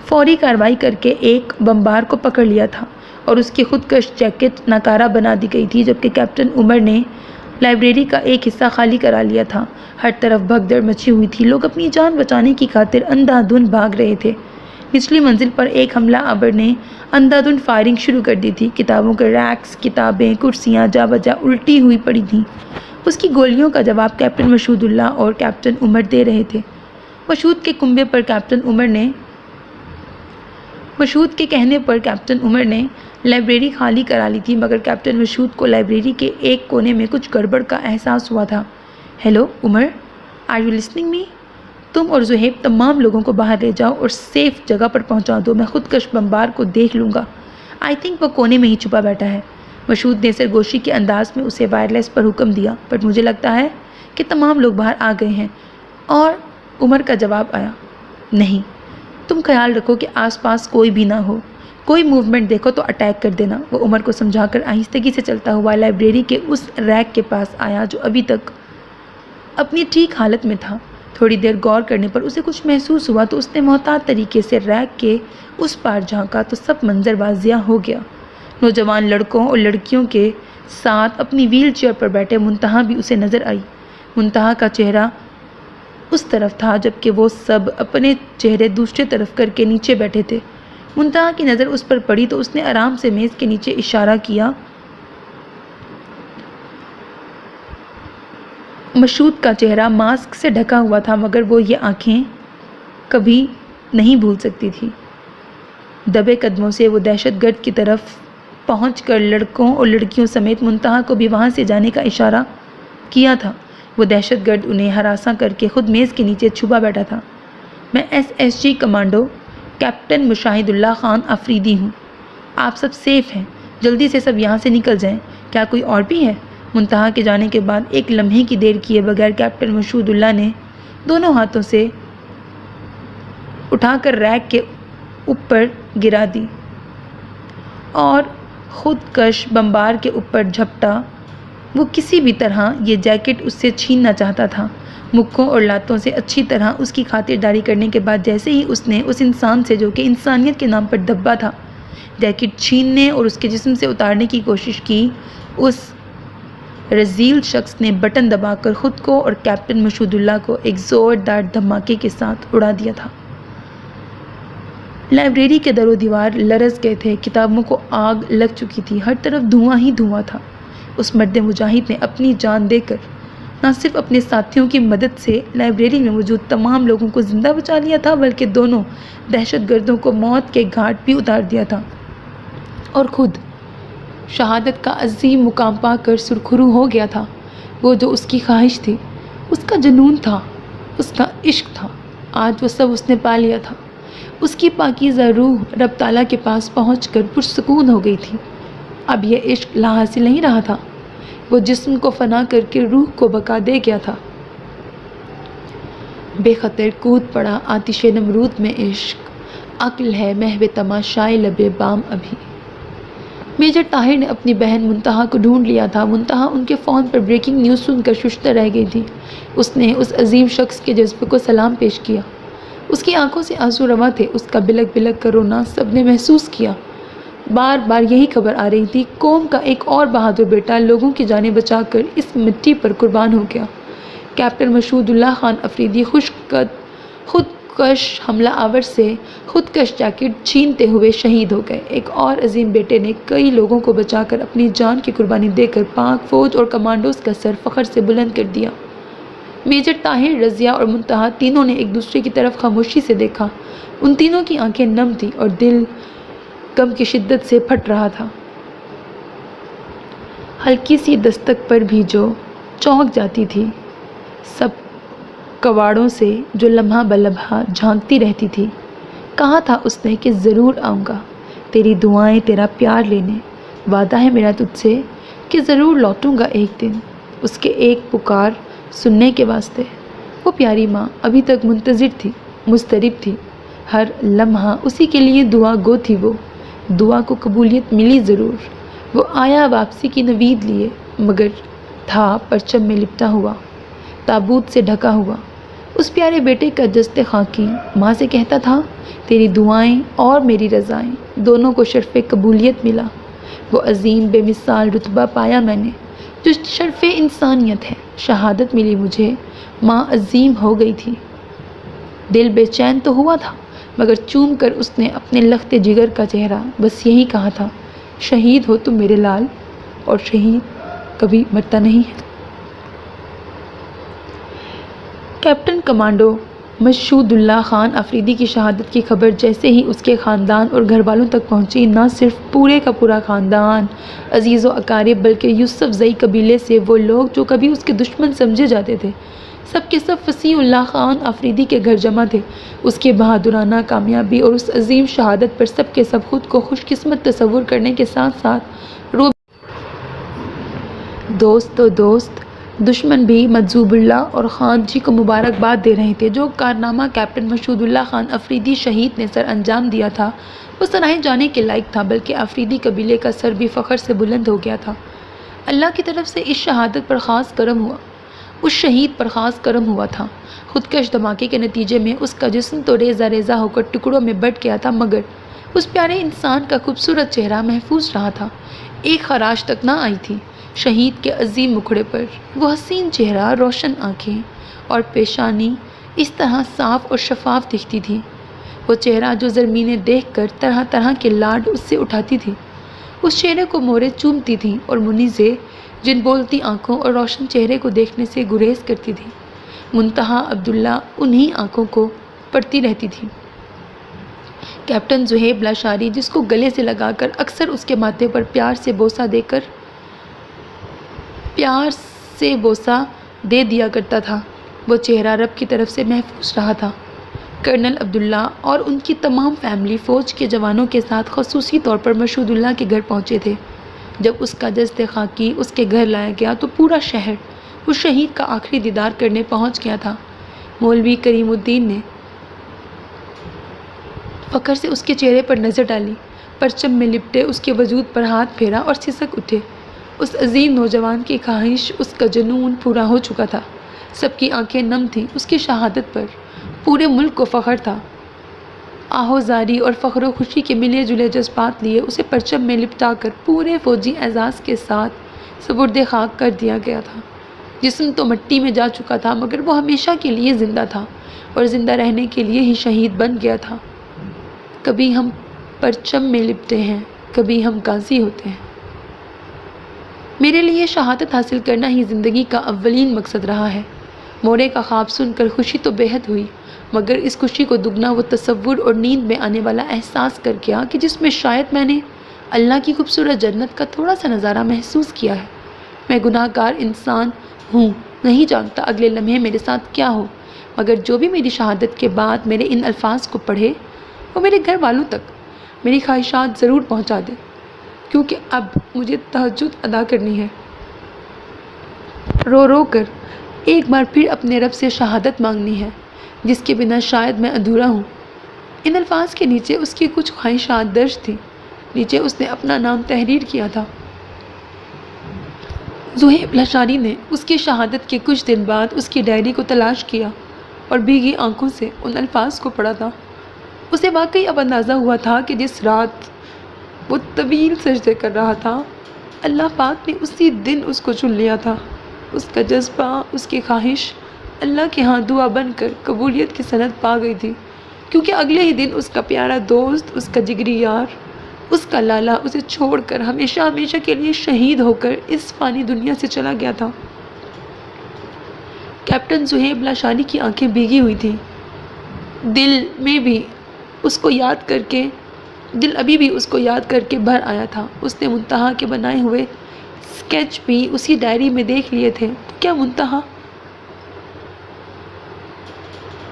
فوری کارروائی کر کے ایک بمبار کو پکڑ لیا تھا اور اس کی خودکش جیکٹ ناکارہ بنا دی گئی تھی، جبکہ کیپٹن عمر نے لائبریری کا ایک حصہ خالی کرا لیا تھا۔ ہر طرف بھگدڑ مچی ہوئی تھی۔ لوگ اپنی جان بچانے کی خاطر اندھا دھند بھاگ رہے تھے۔ نچلی منزل پر ایک حملہ آور نے اندھا دھند فائرنگ شروع کر دی تھی۔ کتابوں کے ریکس، کتابیں، کرسیاں جا بجا الٹی ہوئی پڑی تھیں۔ اس کی گولیوں کا جواب کیپٹن مشہود اللہ اور کیپٹن عمر دے رہے تھے۔ مشہود کے کنبے پر مشہود کے کہنے پر کیپٹن عمر نے لائبریری خالی کرا لی تھی، مگر کیپٹن مشہود کو لائبریری کے ایک کونے میں کچھ گڑبڑ کا احساس ہوا تھا۔ Hello Umar, are you listening me? تم اور زہیب تمام لوگوں کو باہر لے جاؤ اور سیف جگہ پر پہنچا دو۔ میں خودکش بمبار کو دیکھ لوں گا۔ آئی تھنک وہ کونے میں ہی چھپا بیٹھا ہے۔ مشہود نے سرگوشی کے انداز میں اسے وائرلیس پر حکم دیا، بٹ مجھے لگتا ہے کہ تمام لوگ باہر آ گئے ہیں۔ اور عمر کا جواب آیا، نہیں، تم خیال رکھو کہ آس پاس کوئی بھی نہ ہو۔ کوئی موومنٹ دیکھو تو اٹیک کر دینا۔ وہ عمر کو سمجھا کر آہستگی سے چلتا ہوا لائبریری کے اس ریک کے پاس آیا جو ابھی تک اپنی ٹھیک حالت میں تھا۔ تھوڑی دیر غور کرنے پر اسے کچھ محسوس ہوا تو اس نے محتاط طریقے سے ریک کے اس پار جھانکا تو سب منظر واضح ہو گیا۔ نوجوان لڑکوں اور لڑکیوں کے ساتھ اپنی ویل چیئر پر بیٹھے منتہا بھی اسے نظر آئی۔ منتہا کا چہرہ اس طرف تھا جبکہ وہ سب اپنے چہرے دوسرے طرف کر کے نیچے بیٹھے تھے۔ منتہا کی نظر اس پر پڑی تو اس نے آرام سے میز کے نیچے اشارہ کیا۔ مشہود کا چہرہ ماسک سے ڈھکا ہوا تھا، مگر وہ یہ آنکھیں کبھی نہیں بھول سکتی تھی۔ دبے قدموں سے وہ دہشت گرد کی طرف پہنچ کر لڑکوں اور لڑکیوں سمیت منتہا کو بھی وہاں سے جانے کا اشارہ کیا تھا۔ وہ دہشت گرد انہیں ہراساں کر کے خود میز کے نیچے چھپا بیٹھا تھا۔ میں SSG کمانڈو کیپٹن مشاہد اللہ خان افریدی ہوں۔ آپ سب سیف ہیں، جلدی سے سب یہاں سے نکل جائیں۔ کیا کوئی اور بھی ہے؟ منتہا کے جانے کے بعد ایک لمحے کی دیر کیے بغیر کیپٹن مشہود اللہ نے دونوں ہاتھوں سے اٹھا کر ریک کے اوپر گرا دی اور خودکش بمبار کے اوپر جھپٹا۔ وہ کسی بھی طرح یہ جیکٹ اس سے چھیننا چاہتا تھا۔ مکھوں اور لاتوں سے اچھی طرح اس کی خاطرداری کرنے کے بعد جیسے ہی اس نے اس انسان سے جو کہ انسانیت کے نام پر دبا تھا جیکٹ چھیننے اور اس کے جسم سے اتارنے کی کوشش کی، اس رذیل شخص نے بٹن دبا کر خود کو اور کیپٹن مشہود اللہ کو ایک زوردار دھماکے کے ساتھ اڑا دیا تھا۔ لائبریری کے در و دیوار لرز گئے تھے، کتابوں کو آگ لگ چکی تھی، ہر طرف دھواں ہی دھواں تھا۔ اس مرد مجاہد نے اپنی جان دے کر نہ صرف اپنے ساتھیوں کی مدد سے لائبریری میں موجود تمام لوگوں کو زندہ بچا لیا تھا، بلکہ دونوں دہشت گردوں کو موت کے گھاٹ بھی اتار دیا تھا، اور خود شہادت کا عظیم مقام پا کر سرخرو ہو گیا تھا۔ وہ جو اس کی خواہش تھی، اس کا جنون تھا، اس کا عشق تھا، آج وہ سب اس نے پا لیا تھا۔ اس کی پاکیزہ روح رب تعالیٰ کے پاس پہنچ کر پرسکون ہو گئی تھی۔ اب یہ عشق لا حاصل نہیں رہا تھا، وہ جسم کو فنا کر کے روح کو بقا دے گیا تھا۔ بے خطر کود پڑا آتش نمرود میں عشق، عقل ہے محو تماشائے لب بام ابھی۔ میجر طاہر نے اپنی بہن منتہا کو ڈھونڈ لیا تھا۔ منتہا ان کے فون پر بریکنگ نیوز سن کر ششدر رہ گئی تھی۔ اس نے اس عظیم شخص کے جذبے کو سلام پیش کیا۔ اس کی آنکھوں سے آنسو رواں تھے، اس کا بلک بلک کر رونا سب نے محسوس کیا۔ بار بار یہی خبر آ رہی تھی، قوم کا ایک اور بہادر بیٹا لوگوں کی جانیں بچا کر اس مٹی پر قربان ہو گیا۔ کیپٹن مشہود اللہ خان افریدی خودکش حملہ آور سے خودکش جیکٹ چھینتے ہوئے شہید ہو گئے۔ ایک اور عظیم بیٹے نے کئی لوگوں کو بچا کر اپنی جان کی قربانی دے کر پاک فوج اور کمانڈوز کا سر فخر سے بلند کر دیا۔ میجر طاہر، رضیہ اور منتہا تینوں نے ایک دوسرے کی طرف خاموشی سے دیکھا۔ ان تینوں کی آنکھیں نم تھیں اور دل غم کی شدت سے پھٹ رہا تھا۔ ہلکی سی دستک پر بھی جو چونک جاتی تھی، سب کواڑوں سے جو لمحہ بلمحہ جھانکتی رہتی تھی۔ کہا تھا اس نے کہ ضرور آؤں گا، تیری دعائیں، تیرا پیار لینے، وعدہ ہے میرا تجھ سے کہ ضرور لوٹوں گا ایک دن، اس کے ایک پکار سننے کے واسطے۔ وہ پیاری ماں ابھی تک منتظر تھی، مضطرب تھی، ہر لمحہ اسی کے لیے دعا گو تھی۔ وہ دعا کو قبولیت ملی ضرور۔ وہ آیا واپسی کی نوید لیے، مگر تھا پرچم میں لپٹا ہوا، تابوت سے ڈھکا ہوا۔ اس پیارے بیٹے کا جسد خاکی ماں سے کہتا تھا، تیری دعائیں اور میری رضائیں، دونوں کو شرف قبولیت ملا۔ وہ عظیم بے مثال رتبہ پایا میں نے، جو شرف انسانیت ہے۔ شہادت ملی مجھے، ماں عظیم ہو گئی تھی۔ دل بے چین تو ہوا تھا، مگر چوم کر اس نے اپنے لخت جگر کا چہرہ بس یہی کہا تھا، شہید ہو تم میرے لال، اور شہید کبھی مرتا نہیں ہے۔ کیپٹن کمانڈو مشہود اللہ خان افریدی کی شہادت کی خبر جیسے ہی اس کے خاندان اور گھر والوں تک پہنچی، نہ صرف پورے کا پورا خاندان، عزیز و اقارب، بلکہ یوسف زئی قبیلے سے وہ لوگ جو کبھی اس کے دشمن سمجھے جاتے تھے، سب کے سب فصیح اللہ خان افریدی کے گھر جمع تھے۔ اس کی بہادرانہ کامیابی اور اس عظیم شہادت پر سب کے سب خود کو خوش قسمت تصور کرنے کے ساتھ ساتھ رو۔ دوست تو دوست، دشمن بھی مجذوب اللہ اور خان جی کو مبارکباد دے رہے تھے۔ جو کارنامہ کیپٹن مشہود اللہ خان افریدی شہید نے سر انجام دیا تھا، وہ سراہے جانے کے لائق تھا، بلکہ افریدی قبیلے کا سر بھی فخر سے بلند ہو گیا تھا۔ اللہ کی طرف سے اس شہادت پر خاص کرم ہوا، اس شہید پر خاص کرم ہوا تھا۔ خودکش دھماکے کے نتیجے میں اس کا جسم تو ریزہ ریزہ ہو کر ٹکڑوں میں بٹ گیا تھا، مگر اس پیارے انسان کا خوبصورت چہرہ محفوظ رہا تھا، ایک خراش تک نہ آئی تھی۔ شہید کے عظیم مکھڑے پر وہ حسین چہرہ، روشن آنکھیں اور پیشانی اس طرح صاف اور شفاف دکھتی تھی۔ وہ چہرہ جو زرمینیں دیکھ کر طرح طرح کے لاڈ اس سے اٹھاتی تھی، اس چہرے کو موریں چومتی تھیں اور منیزیں جن بولتی آنکھوں اور روشن چہرے کو دیکھنے سے گریز کرتی تھی۔ منتہا عبداللہ انہی آنکھوں کو پڑھتی رہتی تھی۔ کیپٹن زہیب لاشاری، جس کو گلے سے لگا کر اکثر اس کے ماتھے پر پیار سے بوسہ دے دیا کرتا تھا، وہ چہرہ رب کی طرف سے محفوظ رہا تھا۔ کرنل عبداللہ اور ان کی تمام فیملی فوج کے جوانوں کے ساتھ خصوصی طور پر مشہود اللہ کے گھر پہنچے تھے۔ جب اس کا جسد خاکی اس کے گھر لایا گیا تو پورا شہر اس شہید کا آخری دیدار کرنے پہنچ گیا تھا۔ مولوی کریم الدین نے فخر سے اس کے چہرے پر نظر ڈالی، پرچم میں لپٹے اس کے وجود پر ہاتھ پھیرا اور سسک اٹھے۔ اس عظیم نوجوان کی خواہش، اس کا جنون پورا ہو چکا تھا۔ سب کی آنکھیں نم تھیں اس کی شہادت پر، پورے ملک کو فخر تھا۔ آہوزاری اور فخر و خوشی کے ملے جلے جذبات لیے اسے پرچم میں لپٹا کر پورے فوجی اعزاز کے ساتھ سپرد خاک کر دیا گیا تھا۔ جسم تو مٹی میں جا چکا تھا مگر وہ ہمیشہ کے لیے زندہ تھا اور زندہ رہنے کے لیے ہی شہید بن گیا تھا۔ کبھی ہم پرچم میں لپٹے ہیں، کبھی ہم غازی ہوتے ہیں۔ میرے لیے شہادت حاصل کرنا ہی زندگی کا اولین مقصد رہا ہے۔ مورے کا خواب سن کر خوشی تو بے حد ہوئی، مگر اس خوشی کو دگنا وہ تصور اور نیند میں آنے والا احساس کر گیا کہ جس میں شاید میں نے اللہ کی خوبصورت جنت کا تھوڑا سا نظارہ محسوس کیا ہے۔ میں گناہ گار انسان ہوں، نہیں جانتا اگلے لمحے میرے ساتھ کیا ہو، مگر جو بھی میری شہادت کے بعد میرے ان الفاظ کو پڑھے وہ میرے گھر والوں تک میری خواہشات ضرور پہنچا دے، کیونکہ اب مجھے تہجد ادا کرنی ہے، رو رو کر ایک بار پھر اپنے رب سے شہادت مانگنی ہے جس کے بنا شاید میں ادھورا ہوں۔ ان الفاظ کے نیچے اس کی کچھ خواہشات درج تھیں، نیچے اس نے اپنا نام تحریر کیا تھا۔ زہیب لاشاری نے اس کی شہادت کے کچھ دن بعد اس کی ڈائری کو تلاش کیا اور بھیگی آنکھوں سے ان الفاظ کو پڑھا تھا۔ اسے واقعی اب اندازہ ہوا تھا کہ جس رات وہ طویل سجدے کر رہا تھا، اللہ پاک نے اسی دن اس کو چن لیا تھا۔ اس کا جذبہ، اس کی خواہش اللہ کے ہاں دعا بن کر قبولیت کی سند پا گئی تھی، کیونکہ اگلے ہی دن اس کا پیارا دوست، اس کا جگری یار، اس کا لالا اسے چھوڑ کر ہمیشہ ہمیشہ کے لیے شہید ہو کر اس فانی دنیا سے چلا گیا تھا۔ کیپٹن زہیب لاشاری کی آنکھیں بھیگی ہوئی تھیں، دل ابھی بھی اس کو یاد کر کے بھر آیا تھا۔ اس نے منتہا کے بنائے ہوئے اسکیچ بھی اسی ڈائری میں دیکھ لیے تھے۔ تو کیا منتہا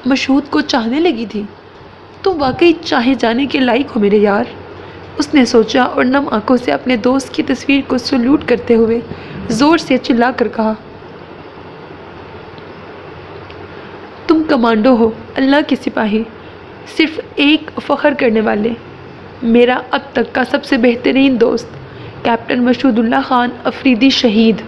مشہود کو چاہنے لگی تھی؟ تم واقعی چاہے جانے کے لائق ہو میرے یار، اس نے سوچا اور نم آنکھوں سے اپنے دوست کی تصویر کو سلوٹ کرتے ہوئے زور سے چلا کر کہا، تم کمانڈو ہو، اللہ کے سپاہی، صرف ایک فخر کرنے والے، میرا اب تک کا سب سے بہترین دوست، کیپٹن مشہود اللہ خان آفریدی شہید۔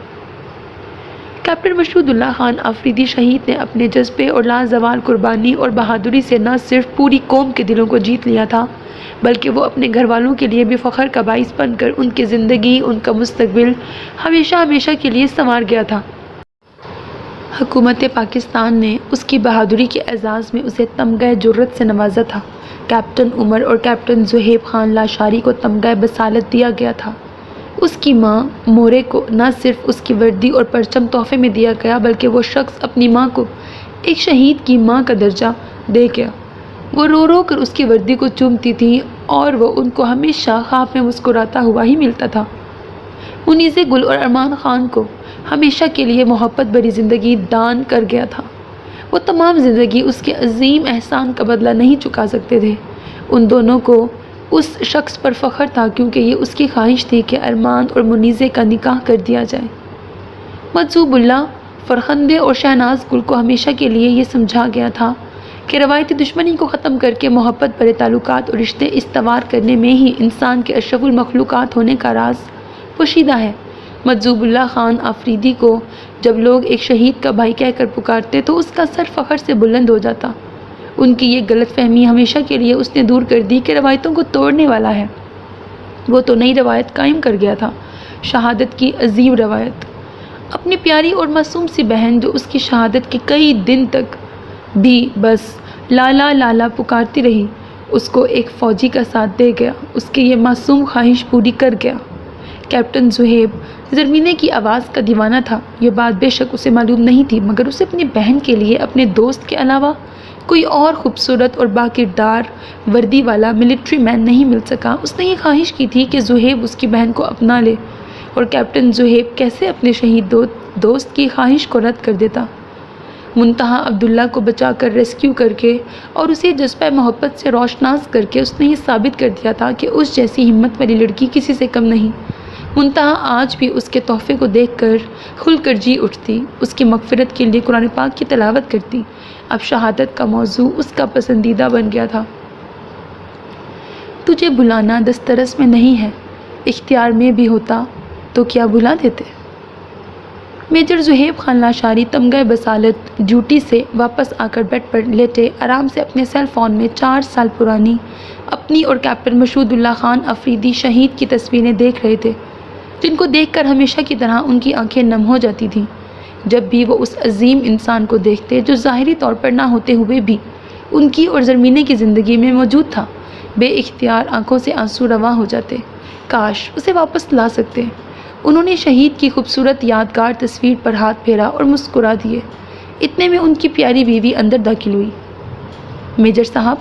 کیپٹن مشہود اللہ خان آفریدی شہید نے اپنے جذبے اور لازوال قربانی اور بہادری سے نہ صرف پوری قوم کے دلوں کو جیت لیا تھا، بلکہ وہ اپنے گھر والوں کے لیے بھی فخر کا باعث بن کر ان کی زندگی، ان کا مستقبل ہمیشہ ہمیشہ کے لیے سنوار گیا تھا۔ حکومت پاکستان نے اس کی بہادری کے اعزاز میں اسے تمغہ جرأت سے نوازا تھا۔ کیپٹن عمر اور کیپٹن زہیب خان لاشاری کو تمغہ بصالت دیا گیا تھا۔ اس کی ماں مورے کو نہ صرف اس کی وردی اور پرچم تحفے میں دیا گیا، بلکہ وہ شخص اپنی ماں کو ایک شہید کی ماں کا درجہ دے گیا۔ وہ رو رو کر اس کی وردی کو چومتی تھی اور وہ ان کو ہمیشہ خواب میں مسکراتا ہوا ہی ملتا تھا۔ منیز گل اور ارمان خان کو ہمیشہ کے لیے محبت بھری زندگی دان کر گیا تھا۔ وہ تمام زندگی اس کے عظیم احسان کا بدلہ نہیں چکا سکتے تھے۔ ان دونوں کو اس شخص پر فخر تھا کیونکہ یہ اس کی خواہش تھی کہ ارمان اور منیزے کا نکاح کر دیا جائے۔ مجذوب اللہ، فرخندے اور شہناز گل کو ہمیشہ کے لیے یہ سمجھا گیا تھا کہ روایتی دشمنی کو ختم کر کے محبت بھرے تعلقات اور رشتے استوار کرنے میں ہی انسان کے اشرف المخلوقات ہونے کا راز پوشیدہ ہے۔ مجذوب اللہ خان آفریدی کو جب لوگ ایک شہید کا بھائی کہہ کر پکارتے تو اس کا سر فخر سے بلند ہو جاتا۔ ان کی یہ غلط فہمی ہمیشہ کے لیے اس نے دور کر دی کہ روایتوں کو توڑنے والا ہے۔ وہ تو نئی روایت قائم کر گیا تھا، شہادت کی عظیم روایت۔ اپنی پیاری اور معصوم سی بہن جو اس کی شہادت کے کئی دن تک بھی بس لالا لالا پکارتی رہی، اس کو ایک فوجی کا ساتھ دے گیا، اس کی یہ معصوم خواہش پوری کر گیا۔ کیپٹن زہیب زرمینے کی آواز کا دیوانہ تھا۔ یہ بات بے شک اسے معلوم نہیں تھی، مگر اسے اپنی بہن کے لیے اپنے دوست کے علاوہ کوئی اور خوبصورت اور باکردار وردی والا ملٹری مین نہیں مل سکا۔ اس نے یہ خواہش کی تھی کہ زہیب اس کی بہن کو اپنا لے، اور کیپٹن زہیب کیسے اپنے شہید دوست کی خواہش کو رد کر دیتا۔ منتہا عبداللہ کو بچا کر ریسکیو کر کے اور اسے جذبہ محبت سے روشناس کر کے اس نے یہ ثابت کر دیا تھا کہ اس جیسی ہمت والی لڑکی کسی سے کم نہیں۔ منتہا آج بھی اس کے تحفے کو دیکھ کر کھل کر جی اٹھتی، اس کی مغفرت کے لیے قرآن پاک کی تلاوت کرتی۔ اب شہادت کا موضوع اس کا پسندیدہ بن گیا تھا۔ تجھے بلانا دسترس میں نہیں ہے، اختیار میں بھی ہوتا تو کیا بلا دیتے۔ میجر زہیب خان لاشاری تمغہ بصالت ڈیوٹی سے واپس آ کر بیڈ پر لیٹے آرام سے اپنے سیل فون میں 4 سال پرانی اپنی اور کیپٹن مشہود اللہ خان آفریدی شہید کی تصویریں دیکھ رہے تھے۔ جن کو دیکھ کر ہمیشہ کی طرح ان کی آنکھیں نم ہو جاتی تھیں جب بھی وہ اس عظیم انسان کو دیکھتے جو ظاہری طور پر نہ ہوتے ہوئے بھی ان کی اور زرمینے کی زندگی میں موجود تھا۔ بے اختیار آنکھوں سے آنسو رواں ہو جاتے، کاش اسے واپس لا سکتے۔ انہوں نے شہید کی خوبصورت یادگار تصویر پر ہاتھ پھیرا اور مسکرا دیے۔ اتنے میں ان کی پیاری بیوی اندر داخل ہوئی۔ میجر صاحب،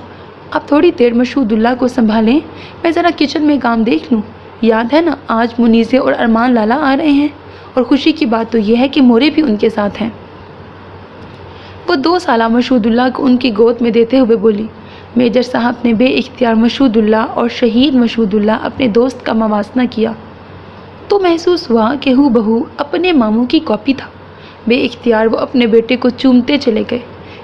آپ تھوڑی دیر مشہود اللہ کو سنبھالیں، میں ذرا کچن میں کام دیکھ لوں۔ یاد ہے نا آج منیزے اور ارمان لالا آ رہے ہیں، اور خوشی کی بات تو یہ ہے کہ مورے بھی ان کے ساتھ ہیں۔ وہ 2 سالہ مشہود اللہ کو ان کی گود میں دیتے ہوئے بولی۔ میجر صاحب نے بے اختیار مشہود اللہ اور شہید مشہود اللہ اپنے دوست کا موازنہ کیا تو محسوس ہوا کہ ہو بہو اپنے ماموں کی کاپی تھا۔ بے اختیار وہ اپنے بیٹے کو چومتے چلے گئے،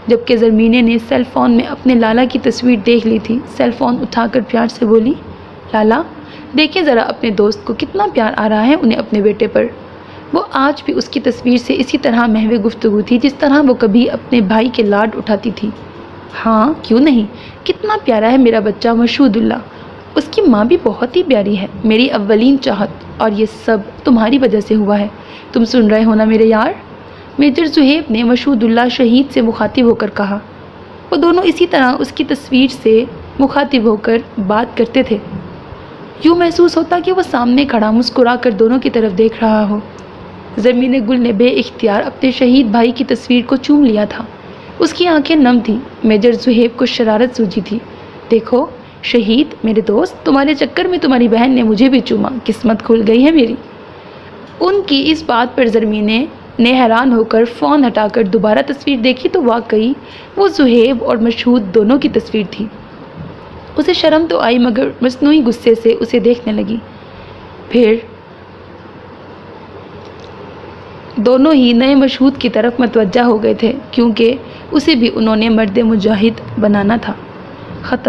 جبکہ زرمینے نے سیل فون میں اپنے لالا کی تصویر دیکھ لی تھی۔ سیل فون اٹھا کر پیار سے بولی، لالا دیکھیں ذرا اپنے دوست کو کتنا پیار آ رہا ہے انہیں اپنے بیٹے پر۔ وہ آج بھی اس کی تصویر سے اسی طرح محو گفتگو تھی جس طرح وہ کبھی اپنے بھائی کے لاڈ اٹھاتی تھی۔ ہاں کیوں نہیں، کتنا پیارا ہے میرا بچہ مشہود اللہ۔ اس کی ماں بھی بہت ہی پیاری ہے، میری اولین چاہت، اور یہ سب تمہاری وجہ سے ہوا ہے۔ تم سن رہے ہو نا میرے یار؟ میجر زہیب نے مشہود اللہ شہید سے مخاطب ہو کر کہا۔ وہ دونوں اسی طرح اس کی تصویر سے مخاطب ہو کر بات کرتے تھے۔ یوں محسوس ہوتا کہ وہ سامنے کھڑا مسکرا کر دونوں کی طرف دیکھ رہا ہو۔ زمین گل نے بے اختیار اپنے شہید بھائی کی تصویر کو چوم لیا تھا۔ اس کی آنکھیں نم تھیں۔ میجر زہیب کو شرارت سوجی تھی۔ دیکھو شہید میرے دوست، تمہارے چکر میں تمہاری بہن نے مجھے بھی چوما، قسمت کھل گئی ہے میری۔ ان کی اس بات پر زرمینے نے حیران ہو کر فون ہٹا کر دوبارہ تصویر دیکھی تو واقعی وہ زہیب اور مشہود دونوں کی تصویر تھی۔ اسے شرم تو آئی مگر مصنوعی غصے سے اسے دیکھنے لگی۔ پھر دونوں ہی نئے مشہود کی طرف متوجہ ہو گئے تھے کیونکہ اسے بھی انہوں نے مرد مجاہد بنانا تھا۔ ختم۔